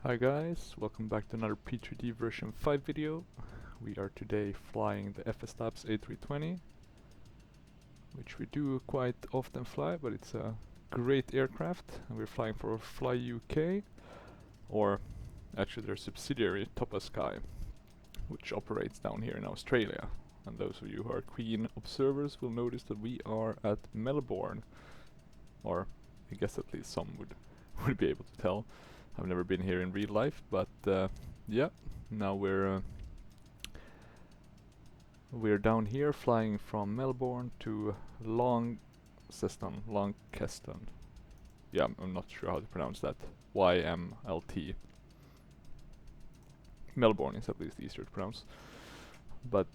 Hi guys, welcome back to another P3D version 5 video. We are today flying the FSLabs A320, which we do quite often fly, but it's a great aircraft, and we're flying for Fly UK, or actually their subsidiary Top Sky, which operates down here in Australia. And those of you who are keen observers will notice that we are at Melbourne, or I guess at least some would be able to tell. I've never been here in real life, but yeah, now we're down here flying from Melbourne to Launceston. Yeah, I'm not sure how to pronounce that. YMLT. Melbourne is at least easier to pronounce. But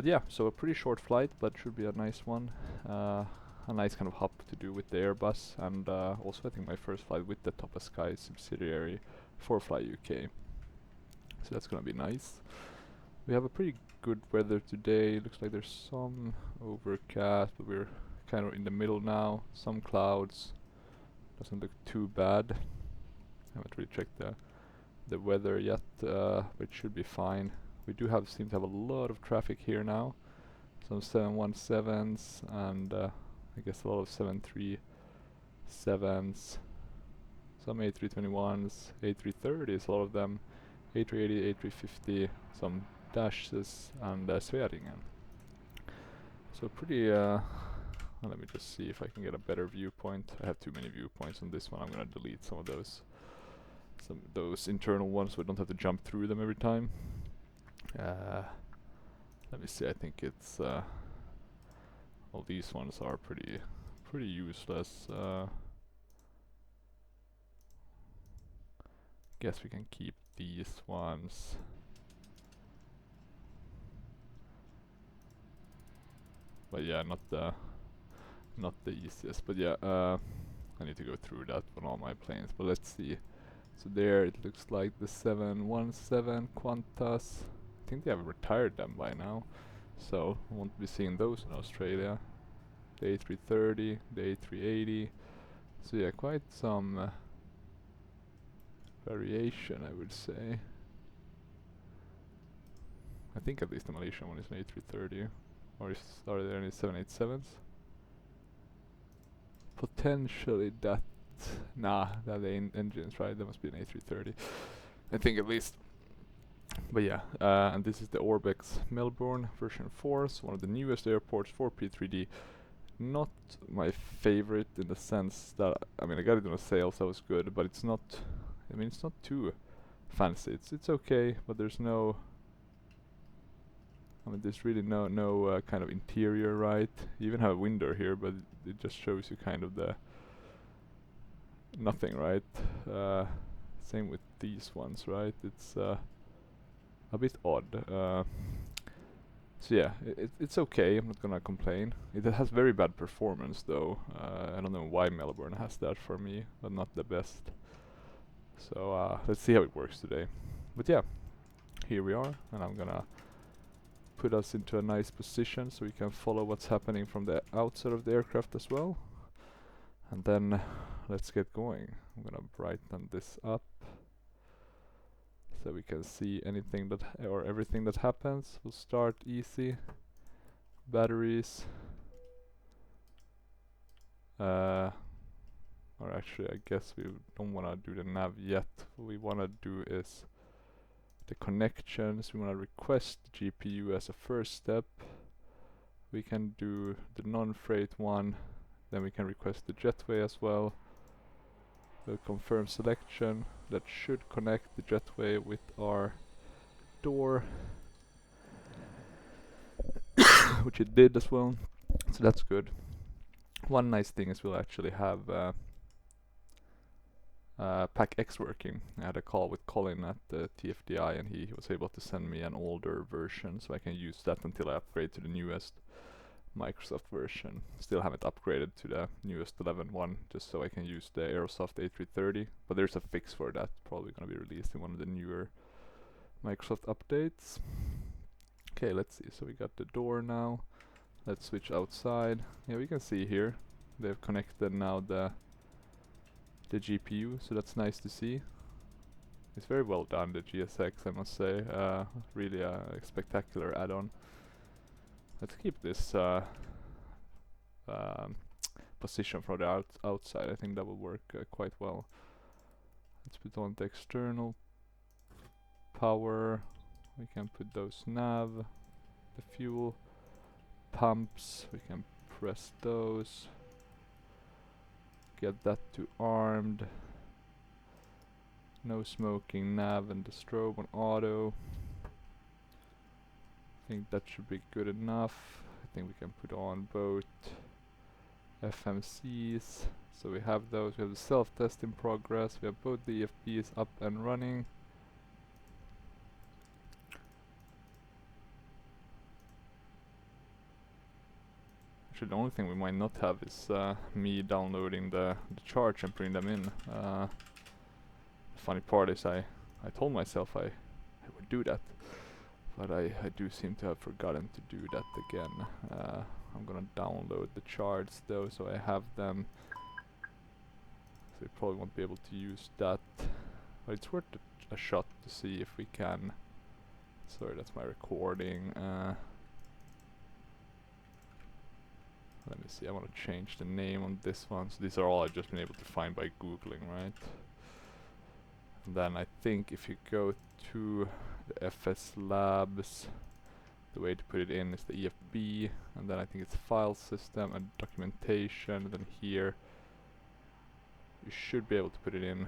yeah, so a pretty short flight, but should be a nice one. A nice kind of hop to do with the Airbus, and also I think my first flight with the Top Sky subsidiary for Fly UK. So that's gonna be nice. We have a pretty good weather today. Looks like there's some overcast, but we're kind of in the middle now. Some clouds. Doesn't look too bad. I haven't really checked the weather yet, but it should be fine. We do seem to have a lot of traffic here now. Some 717s and I guess a lot of 737s, some A321s, A330s, a lot of them, A380, A350, some dashes, and Sverige. So pretty, let me just see if I can get a better viewpoint. I have too many viewpoints on this one. I'm gonna delete some of those internal ones so I don't have to jump through them every time. Let me see, I think it's all these ones are pretty useless. Guess we can keep these ones. But yeah, not the easiest. But yeah, I need to go through that on all my planes. But let's see. So there it looks like the 717 Qantas. I think they have retired them by now, so I won't be seeing those in Australia. The A330, the A380. So yeah, quite some variation, I would say. I think at least the Malaysian one is an A330. Or are there any 787s? Potentially that. Nah, that ain't engines, right? That must be an A330. I think at least. But yeah, and this is the Orbex Melbourne version 4, so one of the newest airports for P3D. Not my favorite in the sense that, I mean, I got it on a sale, so that was good, but it's not, I mean, it's not too fancy. It's okay, but there's no, I mean, there's really no kind of interior, right? You even have a window here, but it just shows you kind of the nothing, right? Same with these ones, right? It's a bit odd. So yeah, it's okay, I'm not gonna complain. It has very bad performance though. I don't know why Melbourne has that for me, but not the best. So let's see how it works today. But yeah, here we are, and I'm gonna put us into a nice position so we can follow what's happening from the outside of the aircraft as well. And then let's get going. I'm gonna brighten this up so we can see anything that or everything that happens. We'll start easy. Batteries. Or actually, I guess we don't want to do the nav yet. What we want to do is the connections. We want to request the GPU as a first step. We can do the non-freight one. Then we can request the jetway as well. We'll confirm selection. That should connect the jetway with our door, which it did as well. So that's good. One nice thing is we'll actually have Pack X working. I had a call with Colin at the TFDI, and he was able to send me an older version, so I can use that until I upgrade to the newest Microsoft version. Still haven't upgraded to the newest 11.1, just so I can use the Aerosoft A330, but there's a fix for that, probably gonna be released in one of the newer Microsoft updates. Okay, let's see, so we got the door now. Let's switch outside. Yeah, we can see here they've connected now the GPU, so that's nice to see. It's very well done, the GSX, I must say. Really a spectacular add-on. Let's keep this um, position from the outside. I think that will work quite well. Let's put on the external power. We can put those nav, the fuel pumps. We can press those. Get that to armed. No smoking nav and the strobe on auto. I think that should be good enough. I think we can put on both FMCs. So we have those. We have the self-test in progress. We have both the EFBs up and running. Actually, the only thing we might not have is me downloading the charts and putting them in. The funny part is I told myself I would do that, but I do seem to have forgotten to do that again. I'm gonna download the charts though, so I have them. So you probably won't be able to use that, but it's worth a shot to see if we can. Sorry, that's my recording. Let me see, I want to change the name on this one. So these are all I've just been able to find by googling, right? And then I think if you go to the FSLabs, the way to put it in is the EFB, and then I think it's file system and documentation, and then here you should be able to put it in,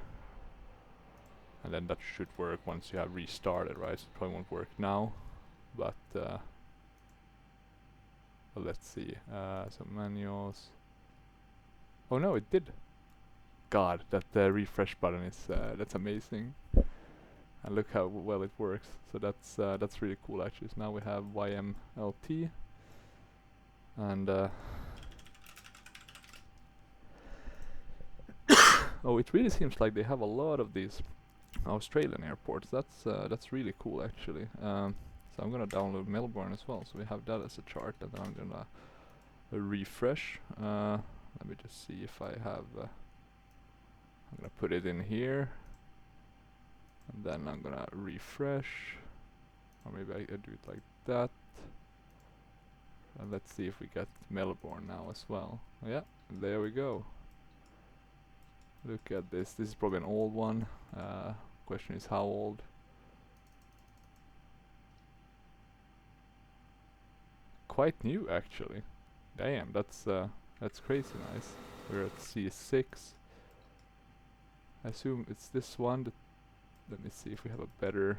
and then that should work once you have restarted, right? So it probably won't work now, but well, let's see. So manuals. Oh no, it did. God, that refresh button is that's amazing. And look how well it works. So that's really cool actually. So now we have YMLT, and oh, it really seems like they have a lot of these Australian airports. That's really cool actually. So I'm gonna download Melbourne as well, so we have that as a chart, and then I'm gonna refresh. Let me just see if I have. I'm gonna put it in here, and then I'm gonna refresh, or maybe I do it like that. And let's see if we get Melbourne now as well. Yeah, there we go. Look at this. This is probably an old one. Question is how old. Quite new actually. Damn, that's crazy nice. We're at C6. I assume it's this one. Let me see if we have a better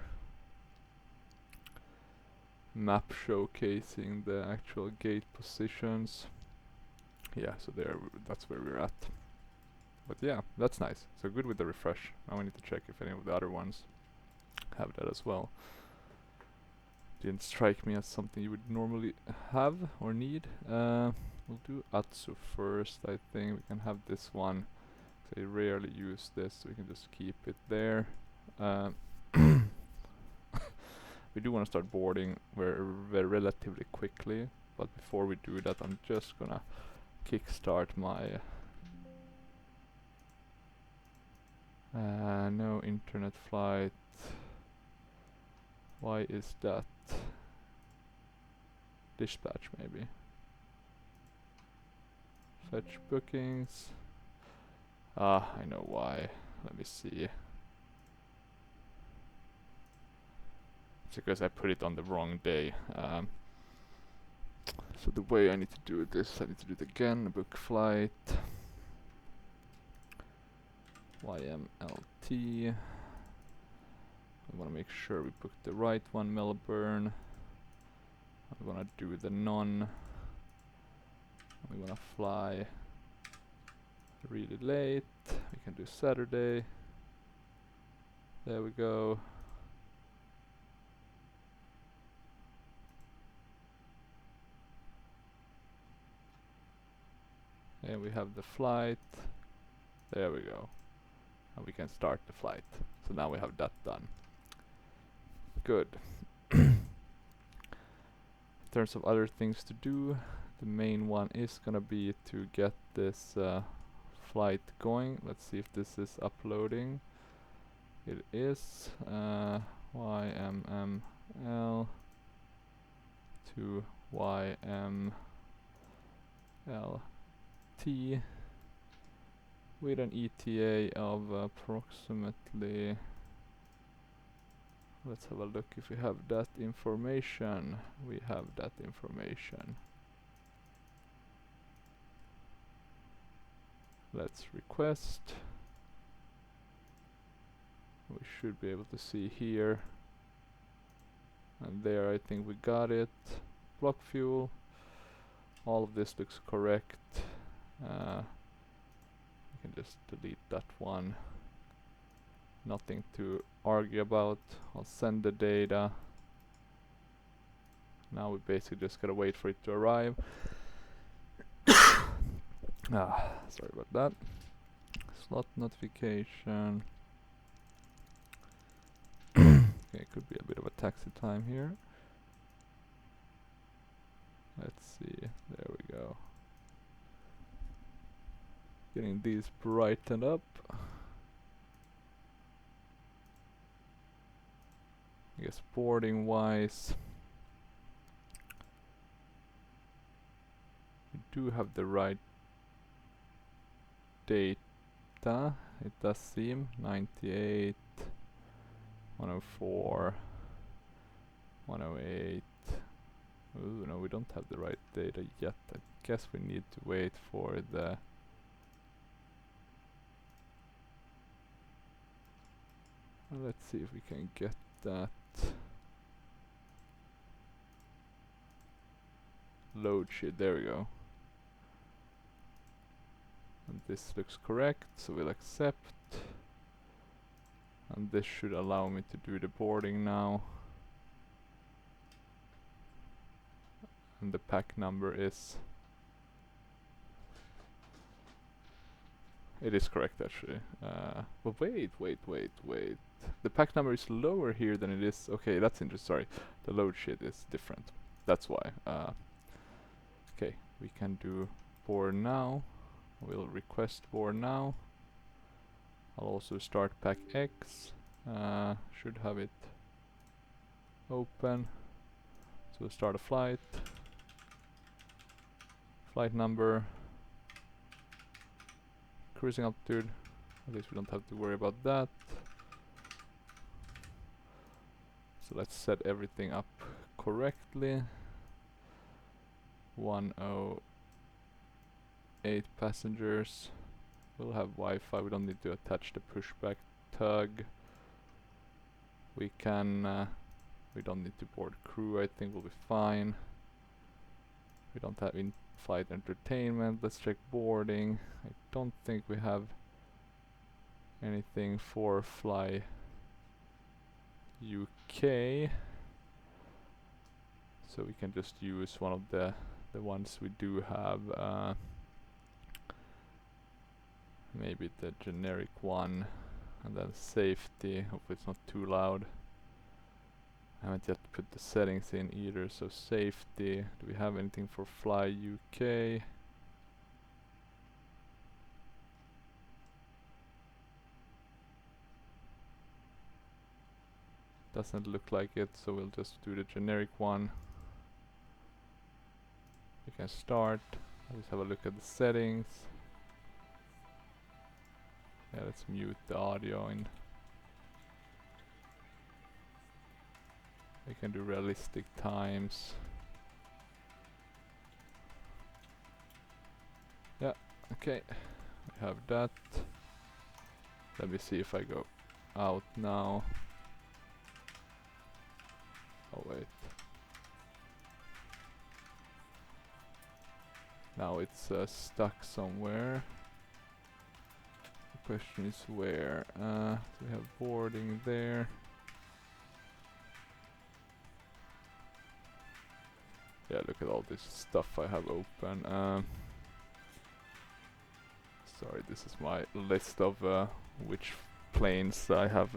map showcasing the actual gate positions. Yeah, so that's where we're at. But yeah, that's nice. So good with the refresh. Now we need to check if any of the other ones have that as well. Didn't strike me as something you would normally have or need. We'll do Atsu first, I think. We can have this one. I rarely use this, so we can just keep it there. We do want to start boarding very relatively quickly, but before we do that, I'm just gonna kickstart my no internet flight. Why is that? Dispatch maybe. Fetch bookings. Ah, I know why. Let me see. It's because I put it on the wrong day. So the way I need to do this, I need to do it again. Book flight. YMLT. I want to make sure we book the right one, Melbourne. I'm gonna do the non. We wanna fly really late. We can do Saturday. There we go. And we have the flight. There we go. And we can start the flight. So now we have that done. Good. In terms of other things to do, the main one is gonna be to get this flight going. Let's see if this is uploading. It is YMML to YMLT with an ETA of approximately, let's have a look if we have that information. We have that information. Let's request. We should be able to see here and there. I think we got it. Block fuel. All of this looks correct. We can just delete that one. Nothing to argue about. I'll send the data. Now we basically just gotta wait for it to arrive. Sorry about that. Slot notification. Okay, it could be a bit of a taxi time here. Let's see. There we go. Getting these brightened up. I guess boarding wise, we do have the right data. It does seem 98, 104, 108. Ooh, no, we don't have the right data yet. I guess we need to wait for the let's see if we can get that load sheet. There we go. And this looks correct, so we'll accept. And this should allow me to do the boarding now. And the pack number is... It is correct actually. But wait. The pack number is lower here than it is... Okay, that's interesting. Sorry. The load sheet is different. That's why. Okay, we can do board now. We'll request board now. I'll also start pack X. Should have it open. So we'll start a flight. Flight number. Cruising altitude. At least we don't have to worry about that. So let's set everything up correctly. 108 passengers. We'll have Wi-Fi. We don't need to attach the pushback tug. We can... we don't need to board crew. I think we'll be fine. We don't have in-flight entertainment. Let's check boarding. I don't think we have anything for Fly UK. So we can just use one of the ones we do have. Maybe the generic one. And then safety. Hopefully it's not too loud. I haven't yet put the settings in either, so safety. Do we have anything for Fly UK? Doesn't look like it, so we'll just do the generic one. We can start. Let's have a look at the settings. Yeah, let's mute the audio in. We can do realistic times. Yeah, okay. We have that. Let me see if I go out now. Oh wait. Now it's stuck somewhere. The question is where. So we have boarding there. Yeah, look at all this stuff I have open. Sorry, this is my list of which planes I have.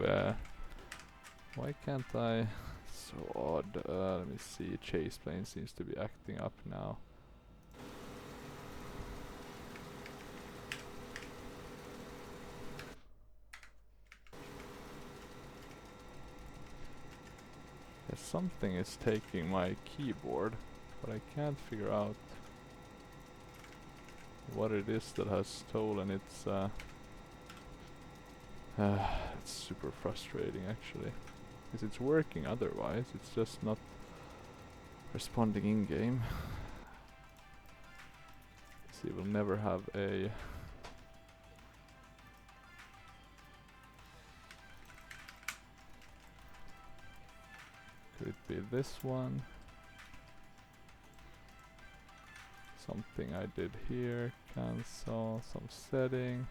Why can't I? So odd. Let me see. Chase plane seems to be acting up now. something is taking my keyboard, but I can't figure out what it is that has stolen its. It's super frustrating actually, because it's working otherwise, it's just not responding in game. See, we'll never have a could it be this one? Something I did here, cancel some setting.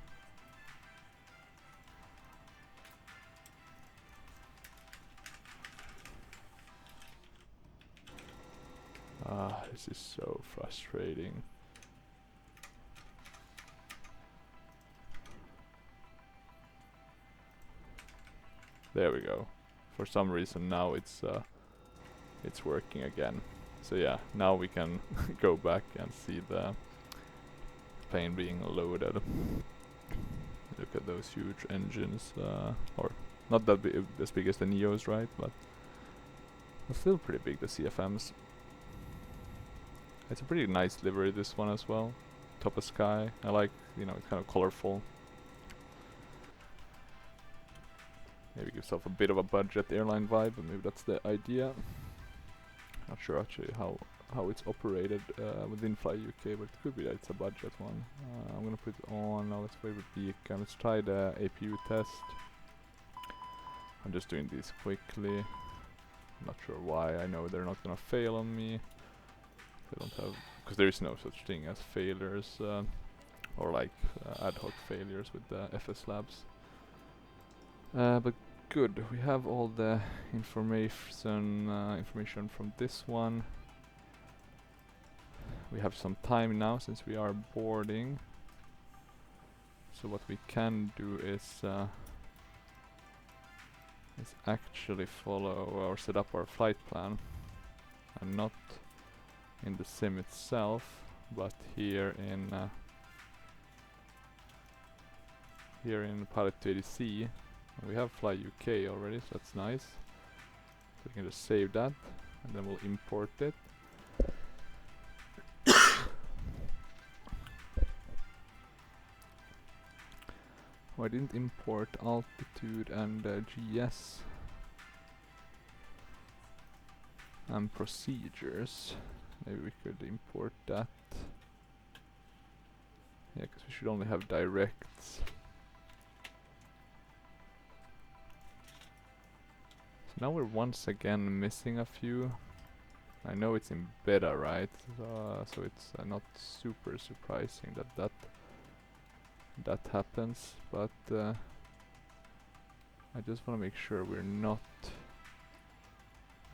This is so frustrating. There we go. For some reason now it's working again. So yeah, now we can go back and see the plane being loaded. Look at those huge engines, or not that as big as the Neos, right? But still pretty big, the CFMs. It's a pretty nice livery, this one as well. Top of sky. I like, you know, it's kind of colorful. Maybe give yourself a bit of a budget airline vibe, but maybe that's the idea. Not sure actually how it's operated within Fly UK, but it could be that it's a budget one. I'm gonna put it on. Now let's favorite beacon. Let's try the APU test. I'm just doing these quickly. Not sure why. I know they're not gonna fail on me. They don't have, because there is no such thing as failures or like ad hoc failures with the FSLabs. But good, we have all the information from this one. We have some time now since we are boarding. So what we can do is actually follow or set up our flight plan, and not in the sim itself, but here in Pilot 280C. We have Fly UK already, so that's nice. So we can just save that, and then we'll import it. Oh, I didn't import altitude and GS and procedures. Maybe we could import that. Yeah, because we should only have directs. So now we're once again missing a few. I know it's in beta, right? So it's not super surprising that happens, but I just want to make sure we're not.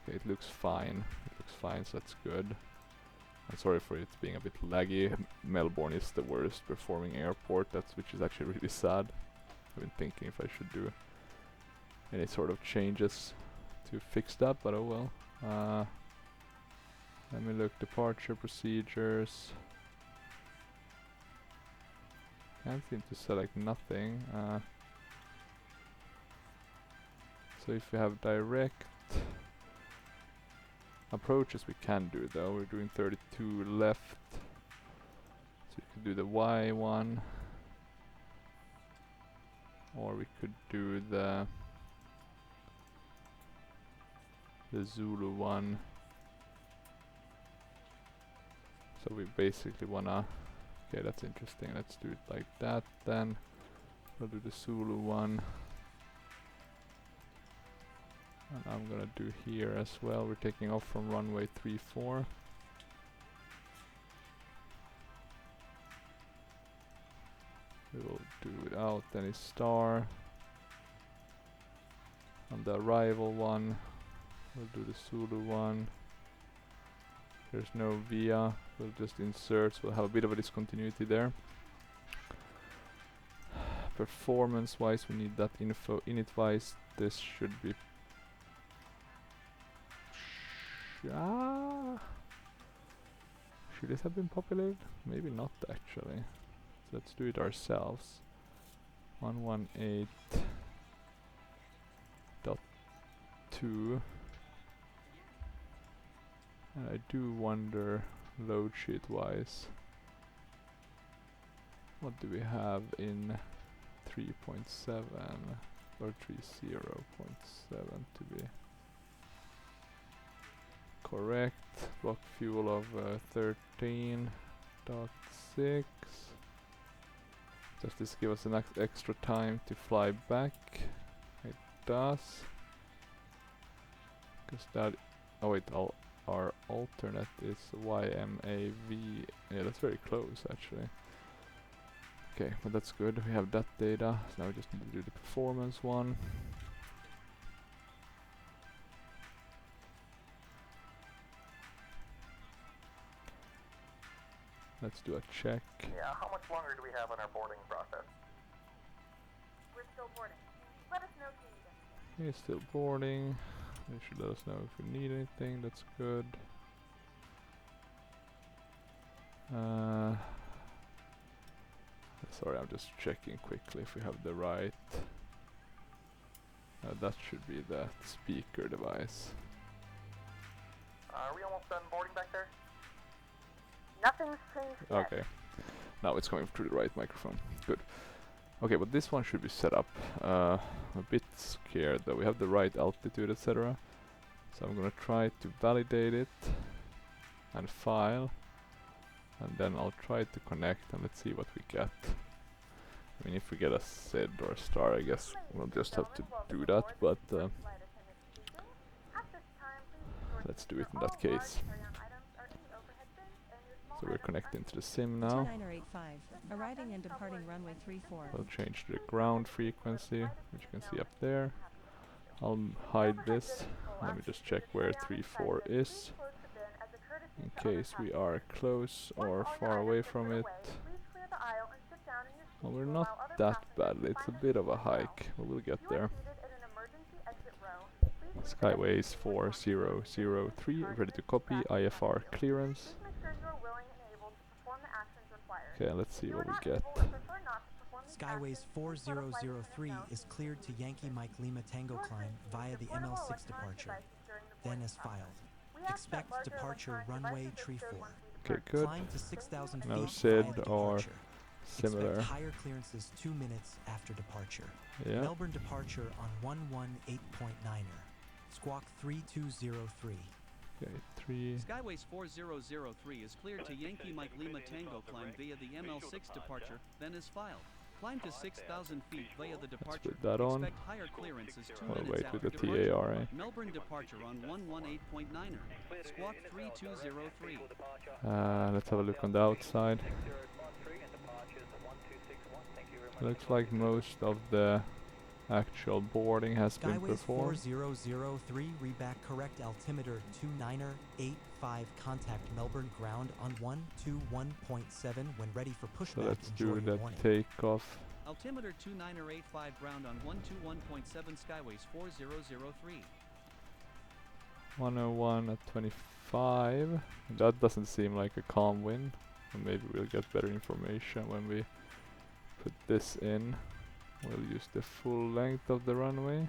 Okay, it looks fine. It looks fine, so that's good. I'm sorry for it being a bit laggy. Melbourne is the worst performing airport, which is actually really sad. I've been thinking if I should do any sort of changes to fix that, but oh well. Let me look, departure procedures. Can't seem to select nothing. So if we have direct approaches, we can do though. We're doing 32 left, so we could do the Y one, or we could do the Zulu one. So we basically wanna. Okay, that's interesting. Let's do it like that then. We'll do the Zulu one. And I'm gonna do here as well. We're taking off from runway 34. We will do without any star. On the arrival one, we'll do the Zulu one. There's no via, we'll just insert, so we'll have a bit of a discontinuity there. Performance wise, we need that info. Init wise, this should be should this have been populated? Maybe not actually. So let's do it ourselves. 118.2. And I do wonder, load sheet wise, what do we have in 3.7 or 30.7 to be correct? Block fuel of 13.6. Does this give us an extra time to fly back? It does. Because that... oh wait, our alternate is YMAV. Yeah, that's very close actually. Okay, but that's good. We have that data. So now we just need to do the performance one. Let's do a check. Yeah, how much longer do we have on our boarding process? We're still boarding. Let us know if you need anything. Okay, still boarding. They should let us know if we need anything. That's good. Sorry, I'm just checking quickly if we have the right. That should be the speaker device. Are we almost done boarding back there? Nothing's changed yet. Okay. Now it's coming through the right microphone. Good. Okay, but this one should be set up. I'm a bit scared that we have the right altitude, etc. So I'm gonna try to validate it and file, and then I'll try to connect and let's see what we get. I mean, if we get a SID or a star, I guess we'll just have to do that, but let's do it in that case. So we're connecting to the sim now. 2985, arriving and departing runway 34. We'll change to the ground frequency, which you can see up there. I'll hide this. Let me just check where 34 is, in case we are close or far away from it. Well, we're not that badly. It's a bit of a hike, but we'll get there. Skyways 4003, ready to copy, IFR clearance. Okay, let's see what we get. Skyways 4003 is cleared to Yankee Mike Lima Tango climb via the ML6 departure, then as filed. Expect departure runway tree 4. Okay, good. Climb to 6,000 No feet SID via the or departure. similar. Expect higher clearances 2 minutes after departure. Yeah. Melbourne departure on 118.9er. Squawk 3203. Okay, 3. Skyways 4003 is cleared to Yankee Mike Lima Tango climb via the ML6 departure, then is filed. Climb to 6,000 feet via the departure. put that on. Expect higher clearances 2 Oh, minutes wait, after with the departure. TAR, eh? Melbourne departure on 118.9er. Squawk 3203. Let's have a look on the outside. Looks like most of the actual boarding has been Skyways performed. 4003, reback correct altimeter 29er 85, contact Melbourne ground on 121.7 when ready for pushback. So let's enjoy do your the warning. takeoff. Altimeter 29er85 ground on 121.7 Skyways 4003. 101 at 25. That doesn't seem like a calm wind. And maybe we'll get better information when we put this in. We'll use the full length of the runway.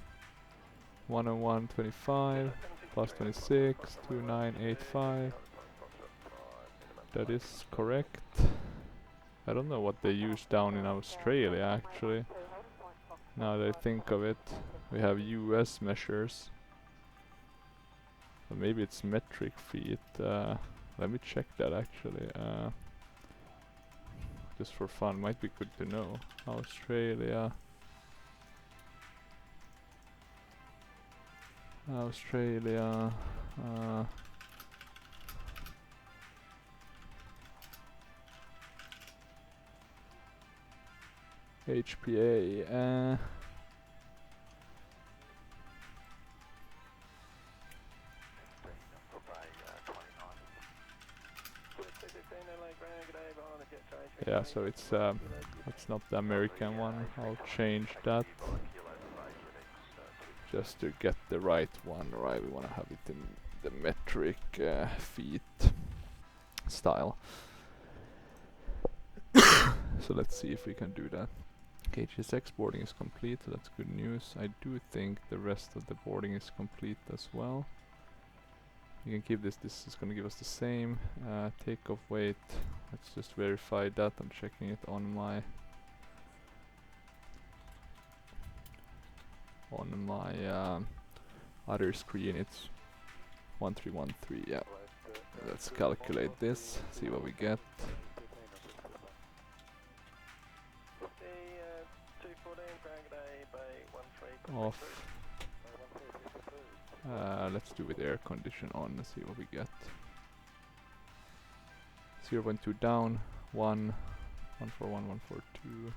101.25 plus 26, 2985. That is correct. I don't know what they use down in Australia actually. Now that I think of it, we have US measures. But maybe it's metric feet. Let me check that actually. Just for fun, might be good to know. Australia. HPA. Yeah, so it's not the American one. I'll change that just to get the right one. Right, we want to have it in the metric feet style. So let's see if we can do that. Okay, GSX boarding is complete, so that's good news. I do think the rest of the boarding is complete as well. You can keep this. This is gonna give us the same takeoff weight. Let's just verify that. I'm checking it on my other screen. It's 1313. Yeah. Let's calculate this. See what we get. Off. Let's do with air condition on and see what we get. 0.2 down, 141, 142.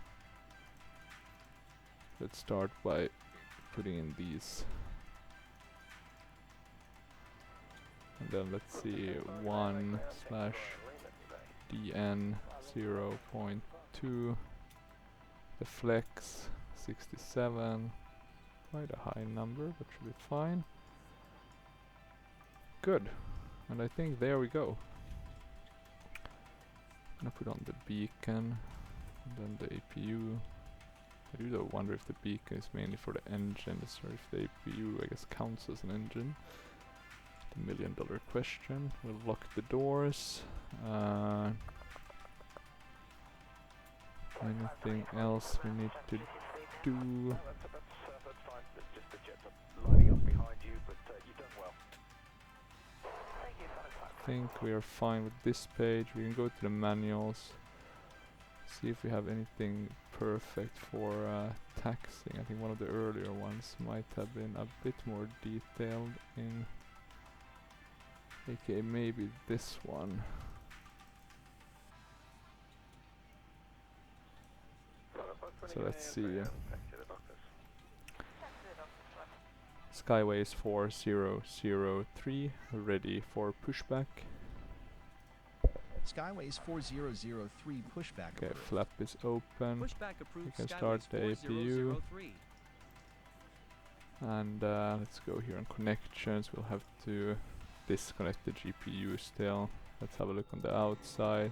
Let's start by putting in these. And then let's see, 1 slash DN 0.2. The flex 67. Quite a high number, but should be fine. Good. And I think there we go. I'm gonna put on the beacon, and then the APU. I do though wonder if the beacon is mainly for the engines, or if the APU I guess counts as an engine. The $1,000,000 question. We'll lock the doors. Anything else we need to do? I think we are fine with this page. We can go to the manuals, see if we have anything perfect for taxing. I think one of the earlier ones might have been a bit more detailed in, aka maybe this one. So let's see. Skyways 4003 ready for pushback. Skyways 4003 pushback. Okay, approved. flap is open. Pushback approved. We can Skyways start the APU. 4003. And let's go here on connections. We'll have to disconnect the GPU still. Let's have a look on the outside.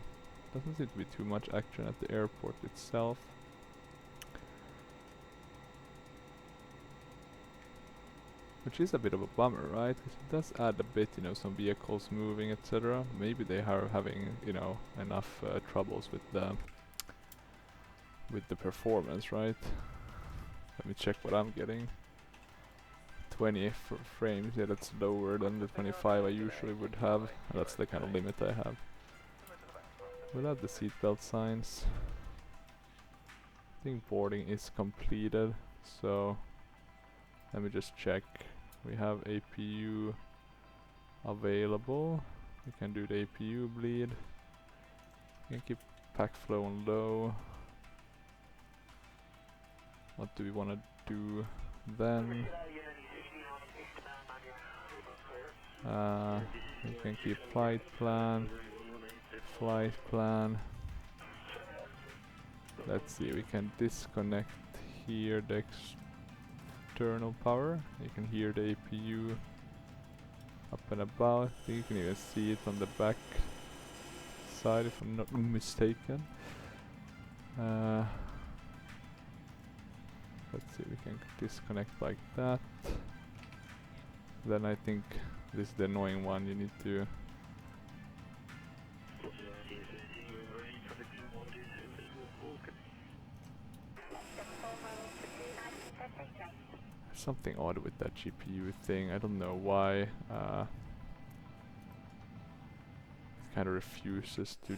Doesn't seem to be too much action at the airport itself. Which is a bit of a bummer, right? Because it does add a bit, you know, some vehicles moving, etc. Maybe they are having, you know, enough troubles with the performance, right? Let me check what I'm getting. 20 frames, yeah, that's lower than the 25 I usually would have. And that's the kind of limit I have. Without the seatbelt signs. I think boarding is completed, so let me just check. We have APU available. We can do the APU bleed. We can keep pack flow on low. What do we want to do then? We can keep flight plan. Let's see, we can disconnect here the external power. You can hear the APU up and about. I think you can even see it on the back side if I'm not mistaken. Let's see, we can disconnect like that. Then I think this is the annoying one. You need to something odd with that GPU thing. I don't know why. It kind of refuses to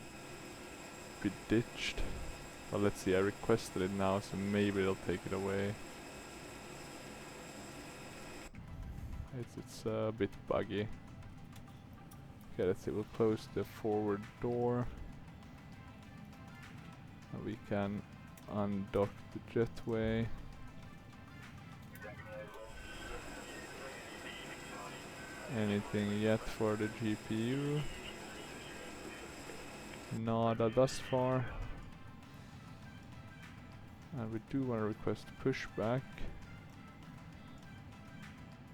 be ditched. But let's see, I requested it now, so maybe they'll take it away. It's a bit buggy. Okay, let's see, we'll close the forward door. And we can undock the jetway. Anything yet for the GPU? Nada thus far. And we do want to request pushback.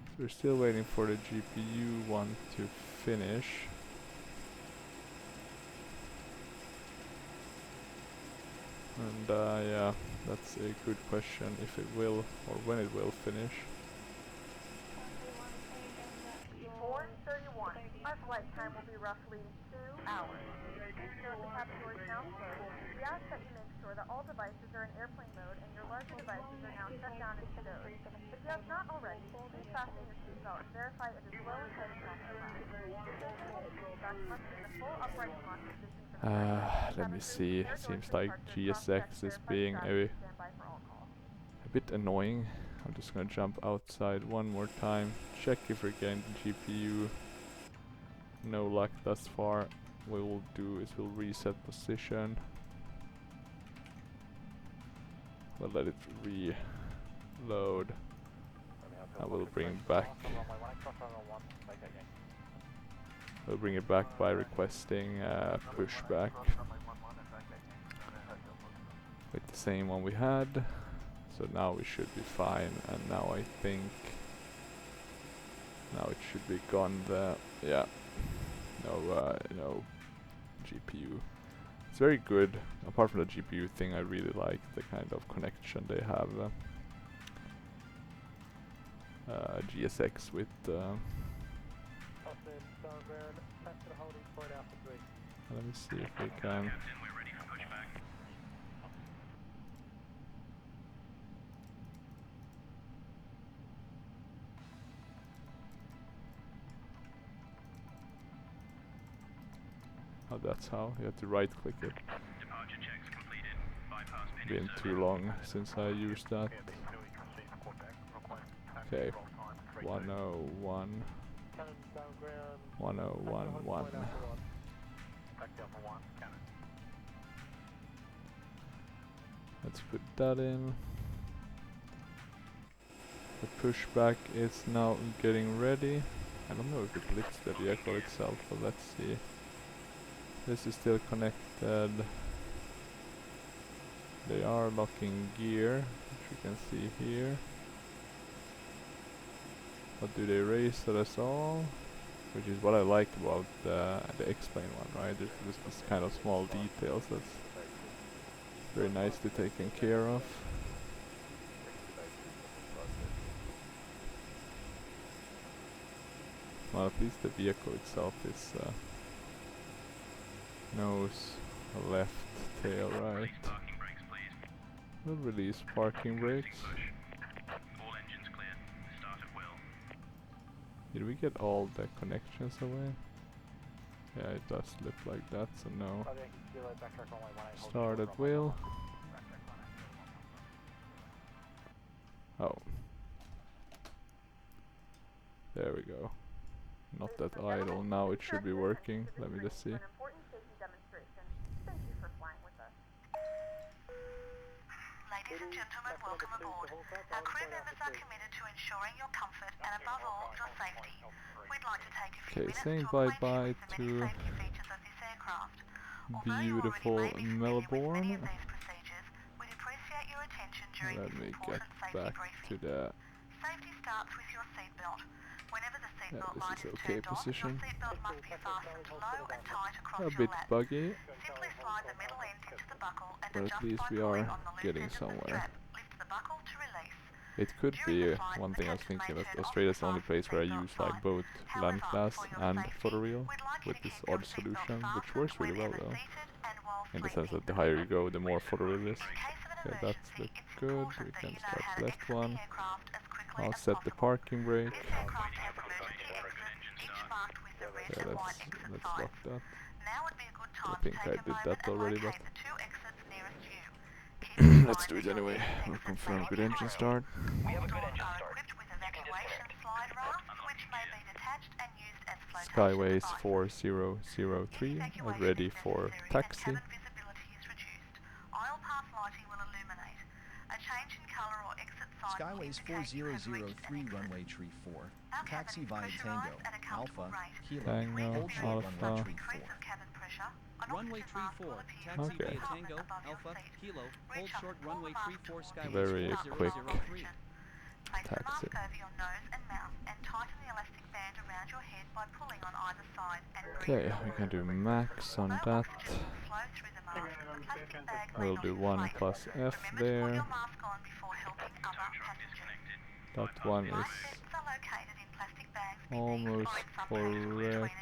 So we're still waiting for the GPU one to finish. And yeah, that's a good question, if it will or when it will finish. 431. roughly 2 hours. Please note the cabin door is now closed. We ask that you make sure that all devices are in airplane mode and your larger devices are now shut down and stowed. If you have not already, please fasten your seatbelt and verify it is low and tight across the lap. To enable the seatback, you must be in the full upright and lock position for the ride. Let me see. Seems like GSX is being a bit annoying. I'm just gonna jump outside one more time, check if we're getting the GPU. No luck thus far. What we'll do is we'll reset position. We'll let it reload. And we'll bring it back. We'll bring it back by requesting pushback with the same one we had. So now we should be fine, and now I think now it should be gone. Yeah, no GPU. It's very good. Apart from the GPU thing, I really like the kind of connection they have. GSX with. Let me see if we can. Oh, that's how you have to right click it. Been too long since I used that. Okay, 101. 1011. Let's put that in. The pushback is now getting ready. I don't know if it lifts the vehicle itself, but let's see. This is still connected. They are locking gear, which you can see here. But do they raise at us all? Which is what I like about the X-Plane one, right? There's this kind of small details that's very nicely taken care of. Well, at least the vehicle itself is nose left, tail right. We'll release parking brakes. Did we get all the connections away? Yeah, it does look like that, so no. Start at wheel. Oh. There we go. Not that idle. Now it should be working. Let me just see. Ladies and gentlemen, welcome aboard. Our crew members are committed to ensuring your comfort and above all, your safety. We'd like to take a few minutes saying to acquaint bye-bye you with the many to safety features of this aircraft. beautiful Melbourne. These procedures, we'd appreciate your attention during Let this me get important safety back briefing. to the Safety starts with your seatbelt. Whenever the seatbelt this light is is okay turned on, position. your seatbelt must be fastened low and tight across A your bit lap. buggy, Simply slide the middle end into the buckle and but adjust at least by we pulling are on the loose getting end of the somewhere. strap. Lift the buckle to release. It could be one thing I was thinking that Australia's the only place where I use like both land class and photoreal with this odd solution, which works really well though. In the sense that the higher you go, the more photoreal is. Okay, that's good. We can start left one. I'll set the parking brake. Yeah, let's lock that. I think I did that already, but let's do it anyway. We'll confirm good engine start. We have a good engine start. Skyways 4003 are ready for taxi. Skyways 4003 runway tree 4. Taxi via Tango, Alpha, Kilo. Tango, Hold short runway Alpha. tree 4. Runway tree 4, taxi Okay. via Tango, Alpha, Kilo, hold short runway tree 4 Skyways Very 4003. quick Place the taxi. mask over your nose and mouth and tighten the elastic band around your head by pulling on either side and Okay, we can do max on that. flow through the mask. The plastic bag We'll do 1 plus F there. your mask on before helping other passengers. That one Life is vests are located in plastic bags almost correct.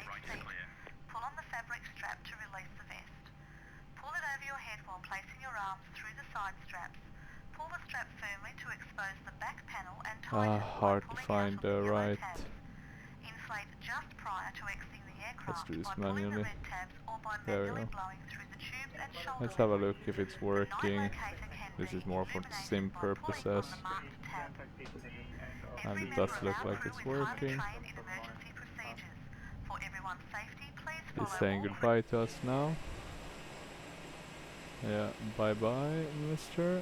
Pull your head while placing your arms through the side straps. Pull the strap firmly to expose the back panel and tighten Hard by to pulling find out of the the yellow right. tabs. Inflate just prior to exiting the Let's aircraft do this by pulling the manually. red tabs or by There we manually go. blowing through the tubes and shoulder Let's have a lever. look if it's The working. night locator can This be is more for the illuminated sim by pulling purposes. on the marked tab. And Every it does member of look our like crew it's is highly working. trained in emergency procedures. For everyone's safety, please He's follow saying all goodbye to us now. Yeah, bye bye, mister.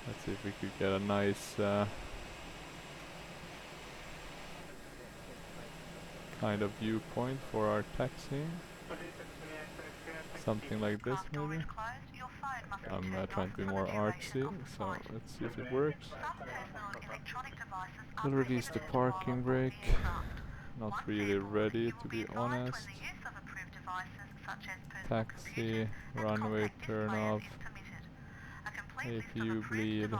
Let's see if we could get a nice kind of viewpoint for our taxiing. Something like this maybe. I'm trying to be more artsy, so let's see if it works. We'll release the parking brake. Not really ready, to be honest. Taxi, runway turn off, APU bleed,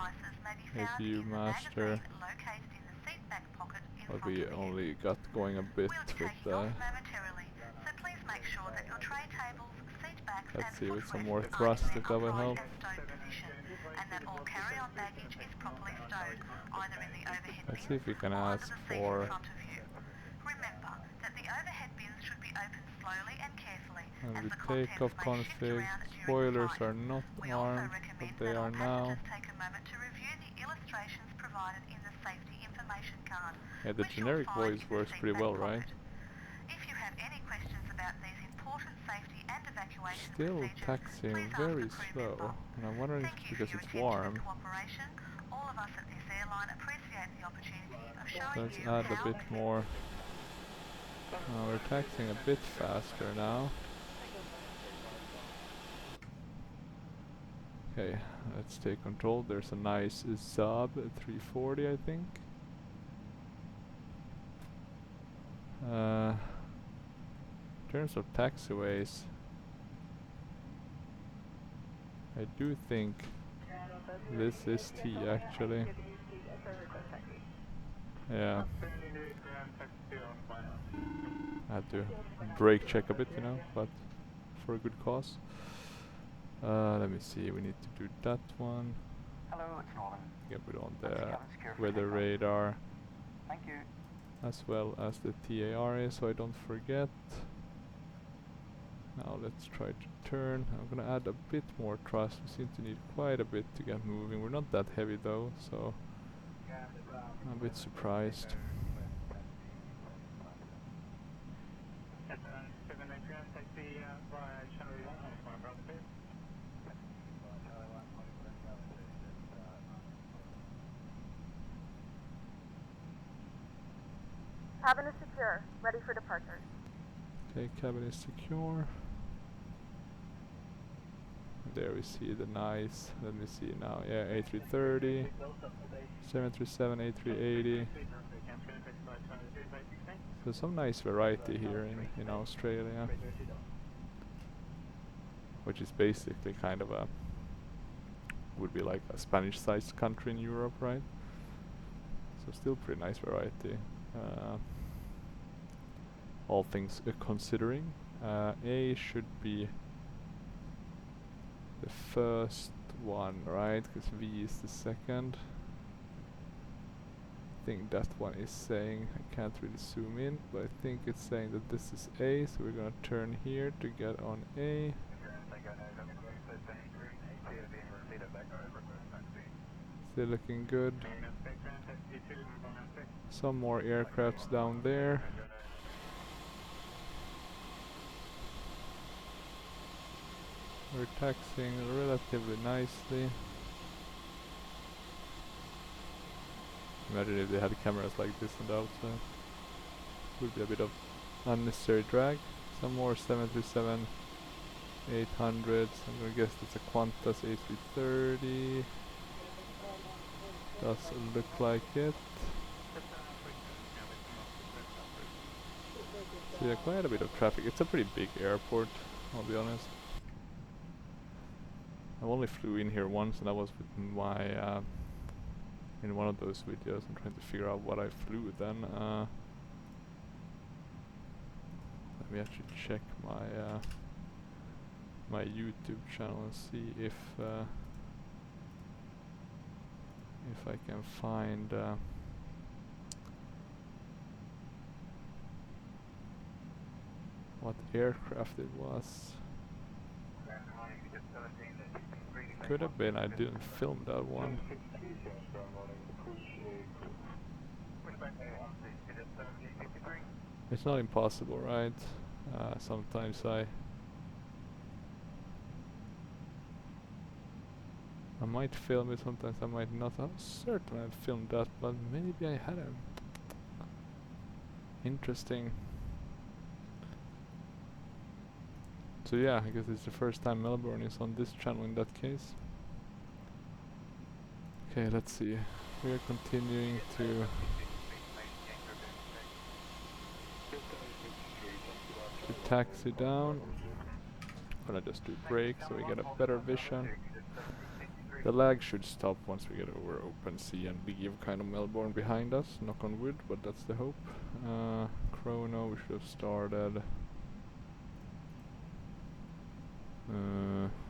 APU master. But we only got going a bit with the... Let's see with some more thrust if that would help. Let's see if we can ask for... And the takeoff config, spoilers are not armed, but they are now. Yeah, the generic voice works pretty well, right? Still taxiing very slow, and I'm wondering if it's because it's warm. So let's add a bit more. We're taxiing a bit faster now. Okay, let's take control. There's a nice Saab 340, I think. In terms of taxiways, I do think this is T actually. Yeah. I had to brake check a bit, you know, but for a good cause. Let me see, we need to do that one. Hello, it's Norman. Yeah, put on the weather radar. Thank you. As well as the TARA, so I don't forget. Now let's try to turn. I'm gonna add a bit more thrust. We seem to need quite a bit to get moving. We're not that heavy though, so I'm a bit surprised. Cabin is secure, ready for departure. Okay, cabin is secure. There we see the nice, let me see now, yeah, A330, 737, A380. So some nice variety here in Australia. Which is basically kind of a, would be like a Spanish-sized country in Europe, right? So still pretty nice variety. All things considering. A should be the first one, right? Because V is the second. I think that one is saying, I can't really zoom in, but I think it's saying that this is A, so we're gonna turn here to get on A. Still looking good. Some more aircrafts down there. We're taxiing relatively nicely. Imagine if they had cameras like this on the outside. Would be a bit of unnecessary drag. Some more 737 800s. I'm gonna guess it's a Qantas A330. Does look like it. So yeah, quite a bit of traffic. It's a pretty big airport, I'll be honest. I've only flew in here once, and that was with my in one of those videos. I'm trying to figure out what I flew then. Let me actually check my my YouTube channel and see if I can find what aircraft it was. Could have been I didn't film that one. It's not impossible, right? Sometimes I might film it, sometimes I might not. I'm certain I've filmed that, but maybe I hadn't. Interesting. So yeah, I guess it's the first time Melbourne is on this channel in that case. Okay, let's see. We are continuing to taxi down. I'm gonna just do brake so we get a better vision. The lag should stop once we get over open sea and leave kind of Melbourne behind us. Knock on wood, but that's the hope. Chrono, we should have started.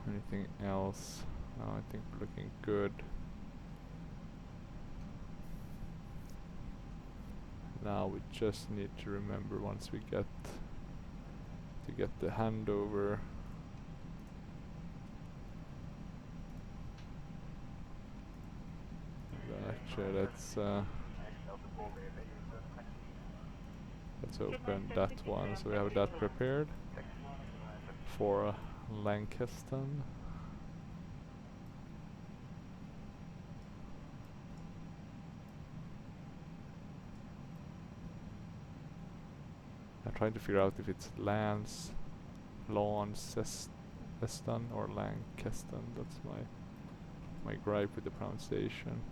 Anything else? I think we're looking good. Now we just need to remember once we get to get the handover. Actually, let's open that one so we have that prepared for Lancaster. I'm trying to figure out if it's Launceston or Lancaster. That's my gripe with the pronunciation.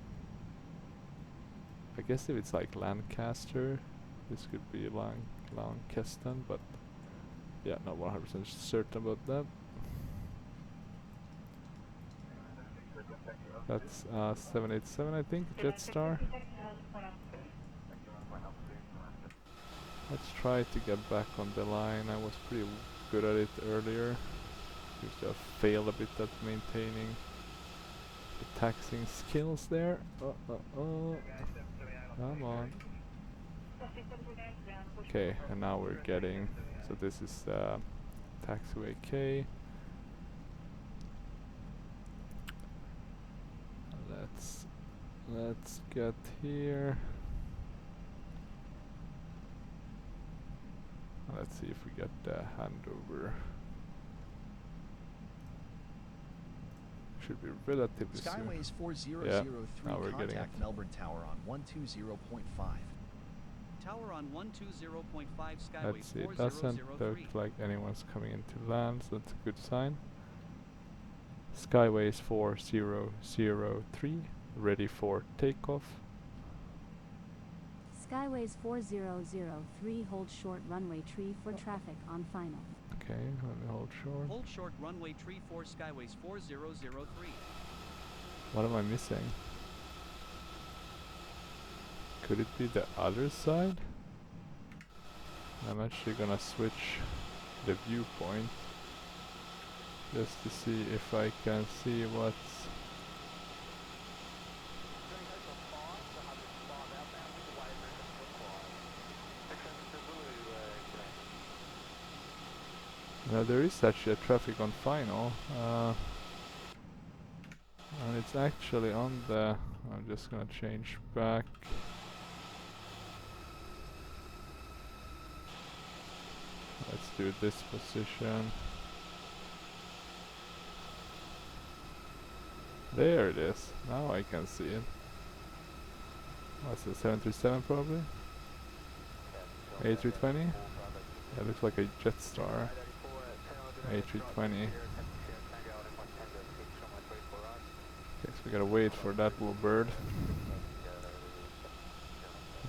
I guess if it's like Lancaster, this could be Lancaster, but yeah, not 100% certain about that. That's 787, I think, Jetstar. Let's try to get back on the line. I was pretty good at it earlier. Used to have failed a bit at maintaining the taxing skills there. Come on. Okay, and now we're getting, so this is taxiway K. Let's get here. Let's see if we get the handover. Should be relatively soon. Skyways 4003, Yeah, now we're getting contact it. Melbourne Tower on 120.5. Tower on 120.5 Skyways Let's see, it doesn't 4003. look like anyone's coming into land, so that's a good sign. Skyways 4003, ready for takeoff. Skyways 4003 hold short runway tree for traffic on final. Okay, let me hold short. Hold short runway tree for Skyways 4003. What am I missing? Could it be the other side? I'm actually gonna switch the viewpoint just to see if I can see what's... Now there is actually a traffic on final, and it's actually on the... I'm just gonna change back. Let's do this position. There it is. Now I can see it. What's it, 737 probably? A320? Yeah, looks like a Jetstar. A320. Okay, so we gotta wait for that little bird.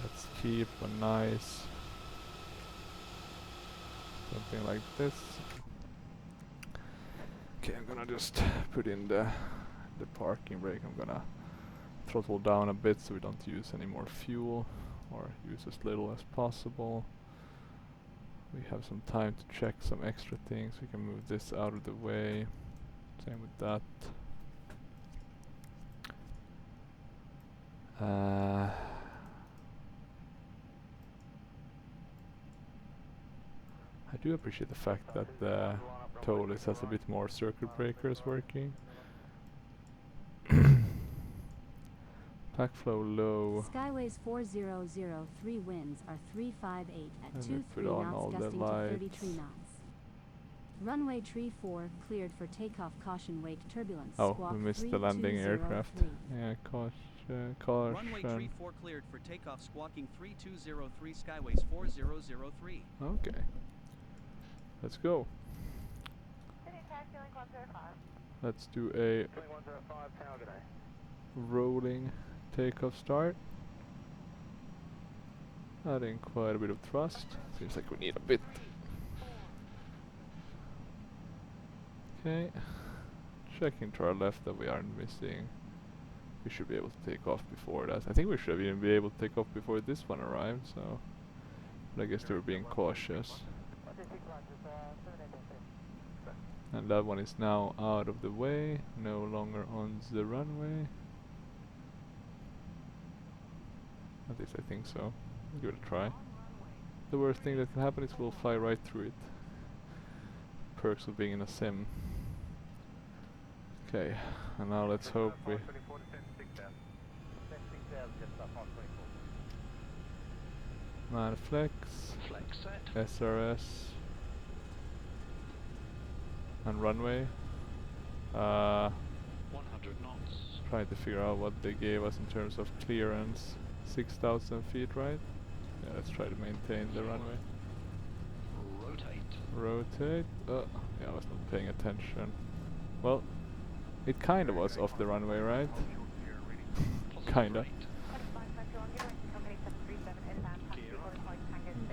Let's keep a nice... something like this. Okay, I'm gonna just put in the parking brake. I'm gonna throttle down a bit so we don't use any more fuel, or use as little as possible. We have some time to check some extra things. We can move this out of the way. Same with that. I do appreciate the fact that the Tolis has a bit more circuit breakers working. Pack flow low. Skyways 4003 winds are 358 at And we 23 put on all knots, the gusting to lights. 33 knots. Runway tree 4 cleared for takeoff. Caution, wake turbulence. Oh, Squawk we missed the landing aircraft. 3203. Yeah, Runway caution. tree 4 cleared for takeoff, squawking 3203, Skyways 4003. Okay. Let's go. City taxi link 105. Let's do a rolling takeoff start. Adding quite a bit of thrust. Seems like we need a bit. Okay. Checking to our left that we aren't missing. We should be able to take off before that. I think we should even be able to take off before this one arrived, so... But I guess they were being cautious. And that one is now out of the way, no longer on the runway. At least I think so. Give it a try. The worst thing that can happen is we'll fly right through it. Perks of being in a sim. Okay, and now let's hope we... Manflex, SRS, and runway. 100 knots. Trying to figure out what they gave us in terms of clearance. 6,000 feet, right? Yeah, let's try to maintain the runway. Rotate. Yeah, I was not paying attention. Well, it kinda was off the runway, right? Kinda.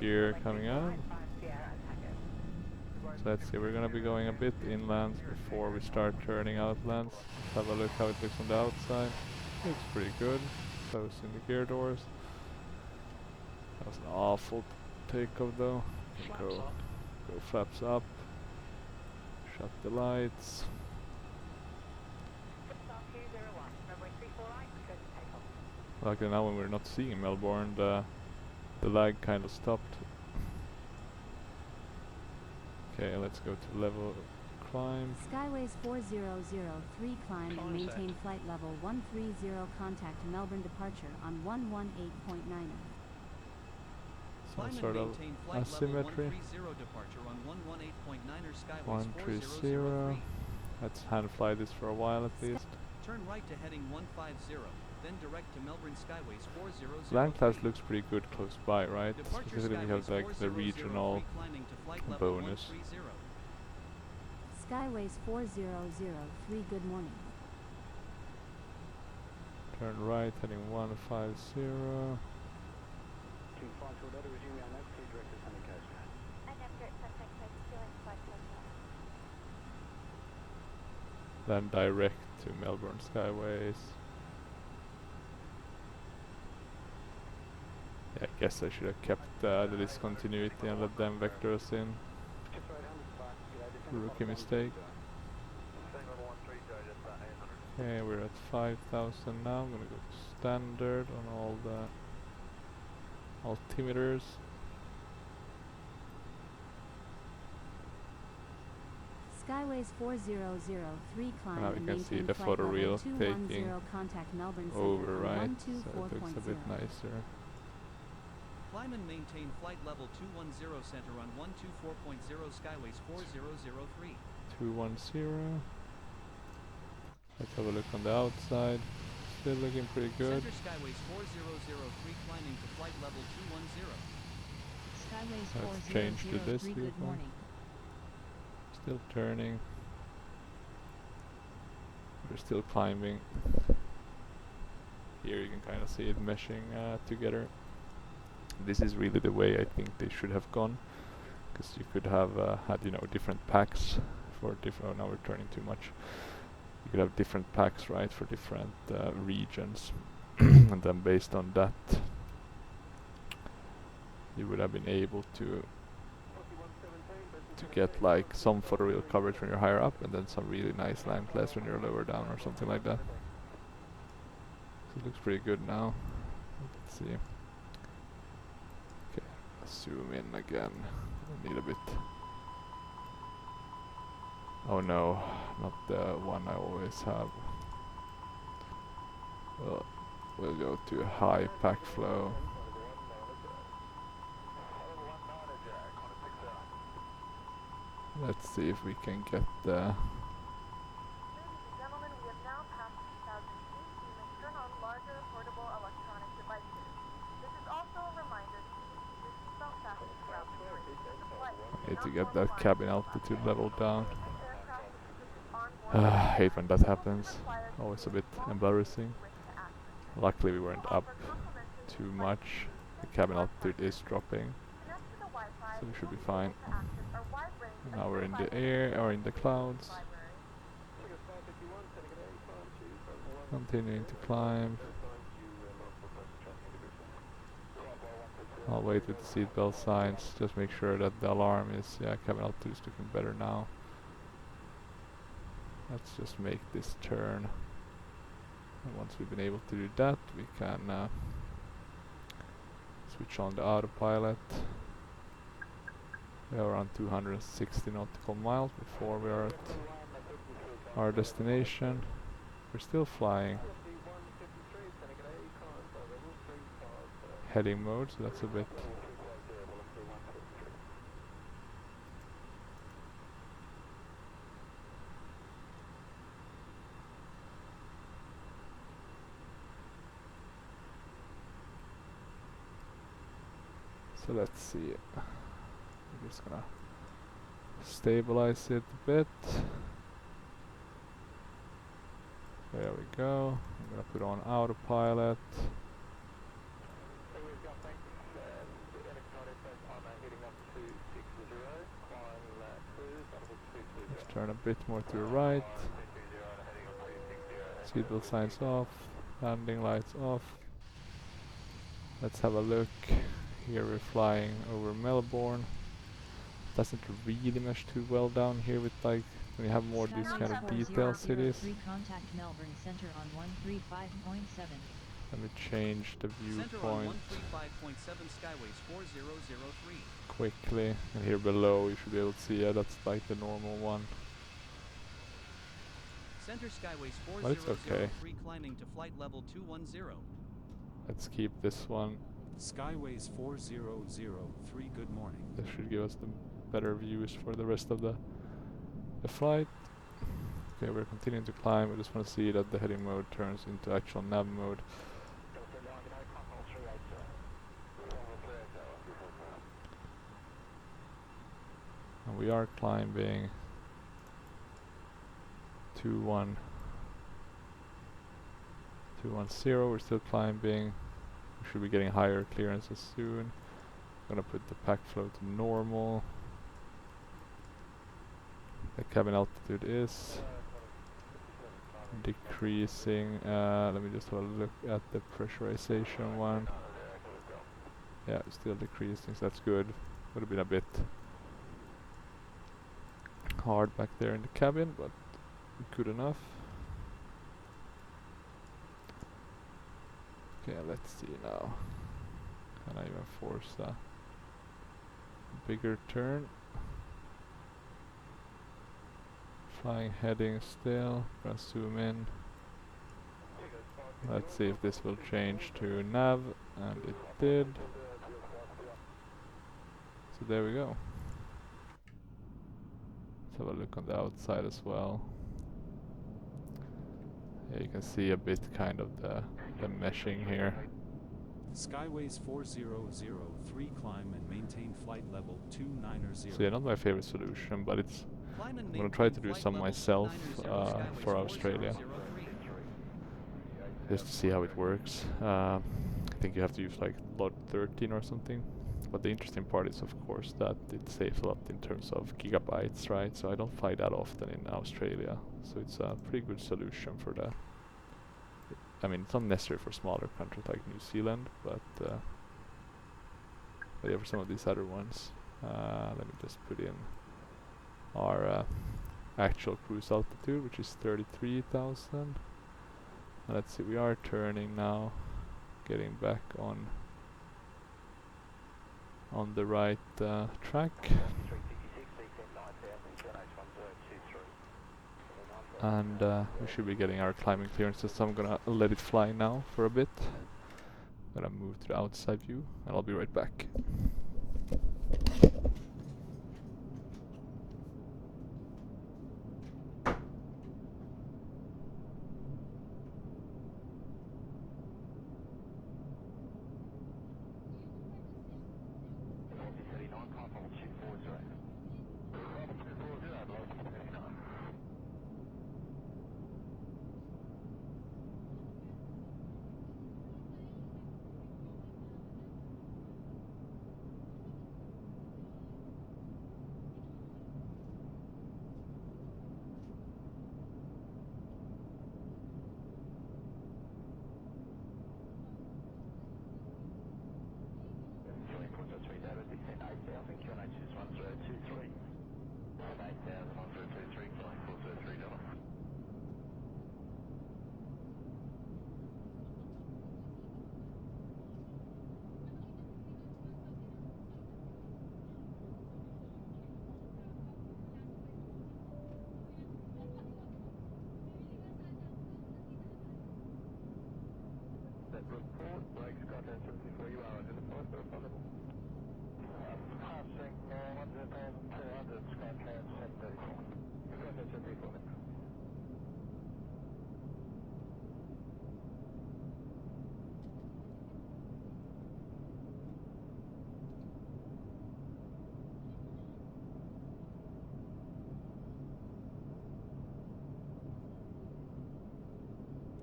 Gear coming out. So let's see, we're gonna be going a bit inland before we start turning outlands. Let's have a look how it looks on the outside. Looks pretty good. Closing the gear doors. That was an awful takeoff though. Go flaps up. Shut the lights. Luckily now when we're not seeing Melbourne, the lag kind of stopped. Okay, let's go to level climb. Skyways 4003 climb and maintain flight level 130. Contact Melbourne departure on 118.9. Some sort of asymmetry. 130. Let's hand fly this for a while at least. Turn right to heading 150, then direct to Melbourne Skyways 4003. Land class looks pretty good close by, right? Especially we have like the regional bonus. Skyways 4003, good morning. Turn right, heading 150. Then direct to Melbourne Skyways. Yeah, I guess I should have kept the discontinuity and let them vector us in. Rookie mistake. Okay, we're at 5,000 now. I'm gonna go to standard on all the altimeters. Skyways 4003 climb Now we and can see maintain the flight photo level reel 210. taking Contact Melbourne over, Center right? on So it looks a bit 124.0. nicer. Climb and maintain flight level 210, center on 124.0, Skyways 4003. 210. Let's have a look on the outside. Still looking pretty good. Center Skyways 4003, climbing to flight level 210. Skyways Let's change to this 4003, good viewpoint. morning. Still turning. We're still climbing. Here you can kind of see it meshing together. This is really the way I think they should have gone, because you could have had, you know, different packs for different. Oh, now we're turning too much. You could have different packs, right, for different regions, and then based on that, you would have been able to to get like some photoreal coverage when you're higher up, and then some really nice land class when you're lower down or something like that. So it looks pretty good now. Let's see. Okay, zoom in again. I need a bit. Oh no, not the one I always have. Well, we'll go to high pack flow. Let's see if we can get the... Ladies and gentlemen, we have now passed 2,000 feet. You may turn on larger portable electronic devices. This is also a reminder to keep your seatbelt fastened throughout the duration of the flight. Need to get that cabin altitude level down. This aircraft is equipped with onboard I hate when that happens. Always a bit embarrassing. Luckily we weren't up too much. The cabin altitude is dropping, so we should be fine. Now we're in the air, or in the clouds. Continuing to climb. I'll wait with the seatbelt signs, just make sure that the alarm is, yeah, cabin altitude is looking better now. Let's just make this turn. And once we've been able to do that, we can switch on the autopilot. We are around 260 nautical miles before we are at our destination. We're still flying heading mode, so that's a bit... So let's see. I'm just gonna stabilize it a bit. There we go. I'm gonna put on autopilot. Let's turn a bit more to the right. Seatbelt signs off. Landing lights off. Let's have a look. Here we're flying over Melbourne. Doesn't really mesh too well down here with like when you have more these kind of detail cities. Contact Melbourne Center on 135.7. Let me change the viewpoint quickly. And here below you should be able to see, yeah, that's like the normal one. Center Skyways But it's okay. 4003 climbing to flight level 210. Let's keep this one. Skyways 4003, good morning. This should give us the better views for the rest of the flight. Okay, we're continuing to climb. We just want to see that the heading mode turns into actual nav mode. And we are climbing 210. We're still climbing. We should be getting higher clearances soon. I'm gonna put the pack flow to normal. The cabin altitude is decreasing. Let me just have a look at the pressurization one. Yeah, it's still decreasing, so that's good. Would have been a bit hard back there in the cabin, but good enough. Okay, let's see now. Can I even force a bigger turn? Flying heading still. Gonna zoom in. Let's see if this will change to nav, and it did. So there we go. Let's have a look on the outside as well. Yeah, you can see a bit kind of the meshing here. Skyways 4003, climb and maintain flight level 290. So yeah, not my favorite solution, but it's... I'm gonna try to do some myself for Australia, just to see how it works. I think you have to use like lot 13 or something. But the interesting part is, of course, that it saves a lot in terms of gigabytes, right? So I don't fly that often in Australia, so it's a pretty good solution for that. I mean, it's not necessary for smaller countries like New Zealand, but yeah, for some of these other ones. Let me just put in our actual cruise altitude, which is 33,000. Let's see, we are turning now, getting back on the right track. And we should be getting our climbing clearances, so I'm gonna let it fly now for a bit. I'm gonna move to the outside view, and I'll be right back.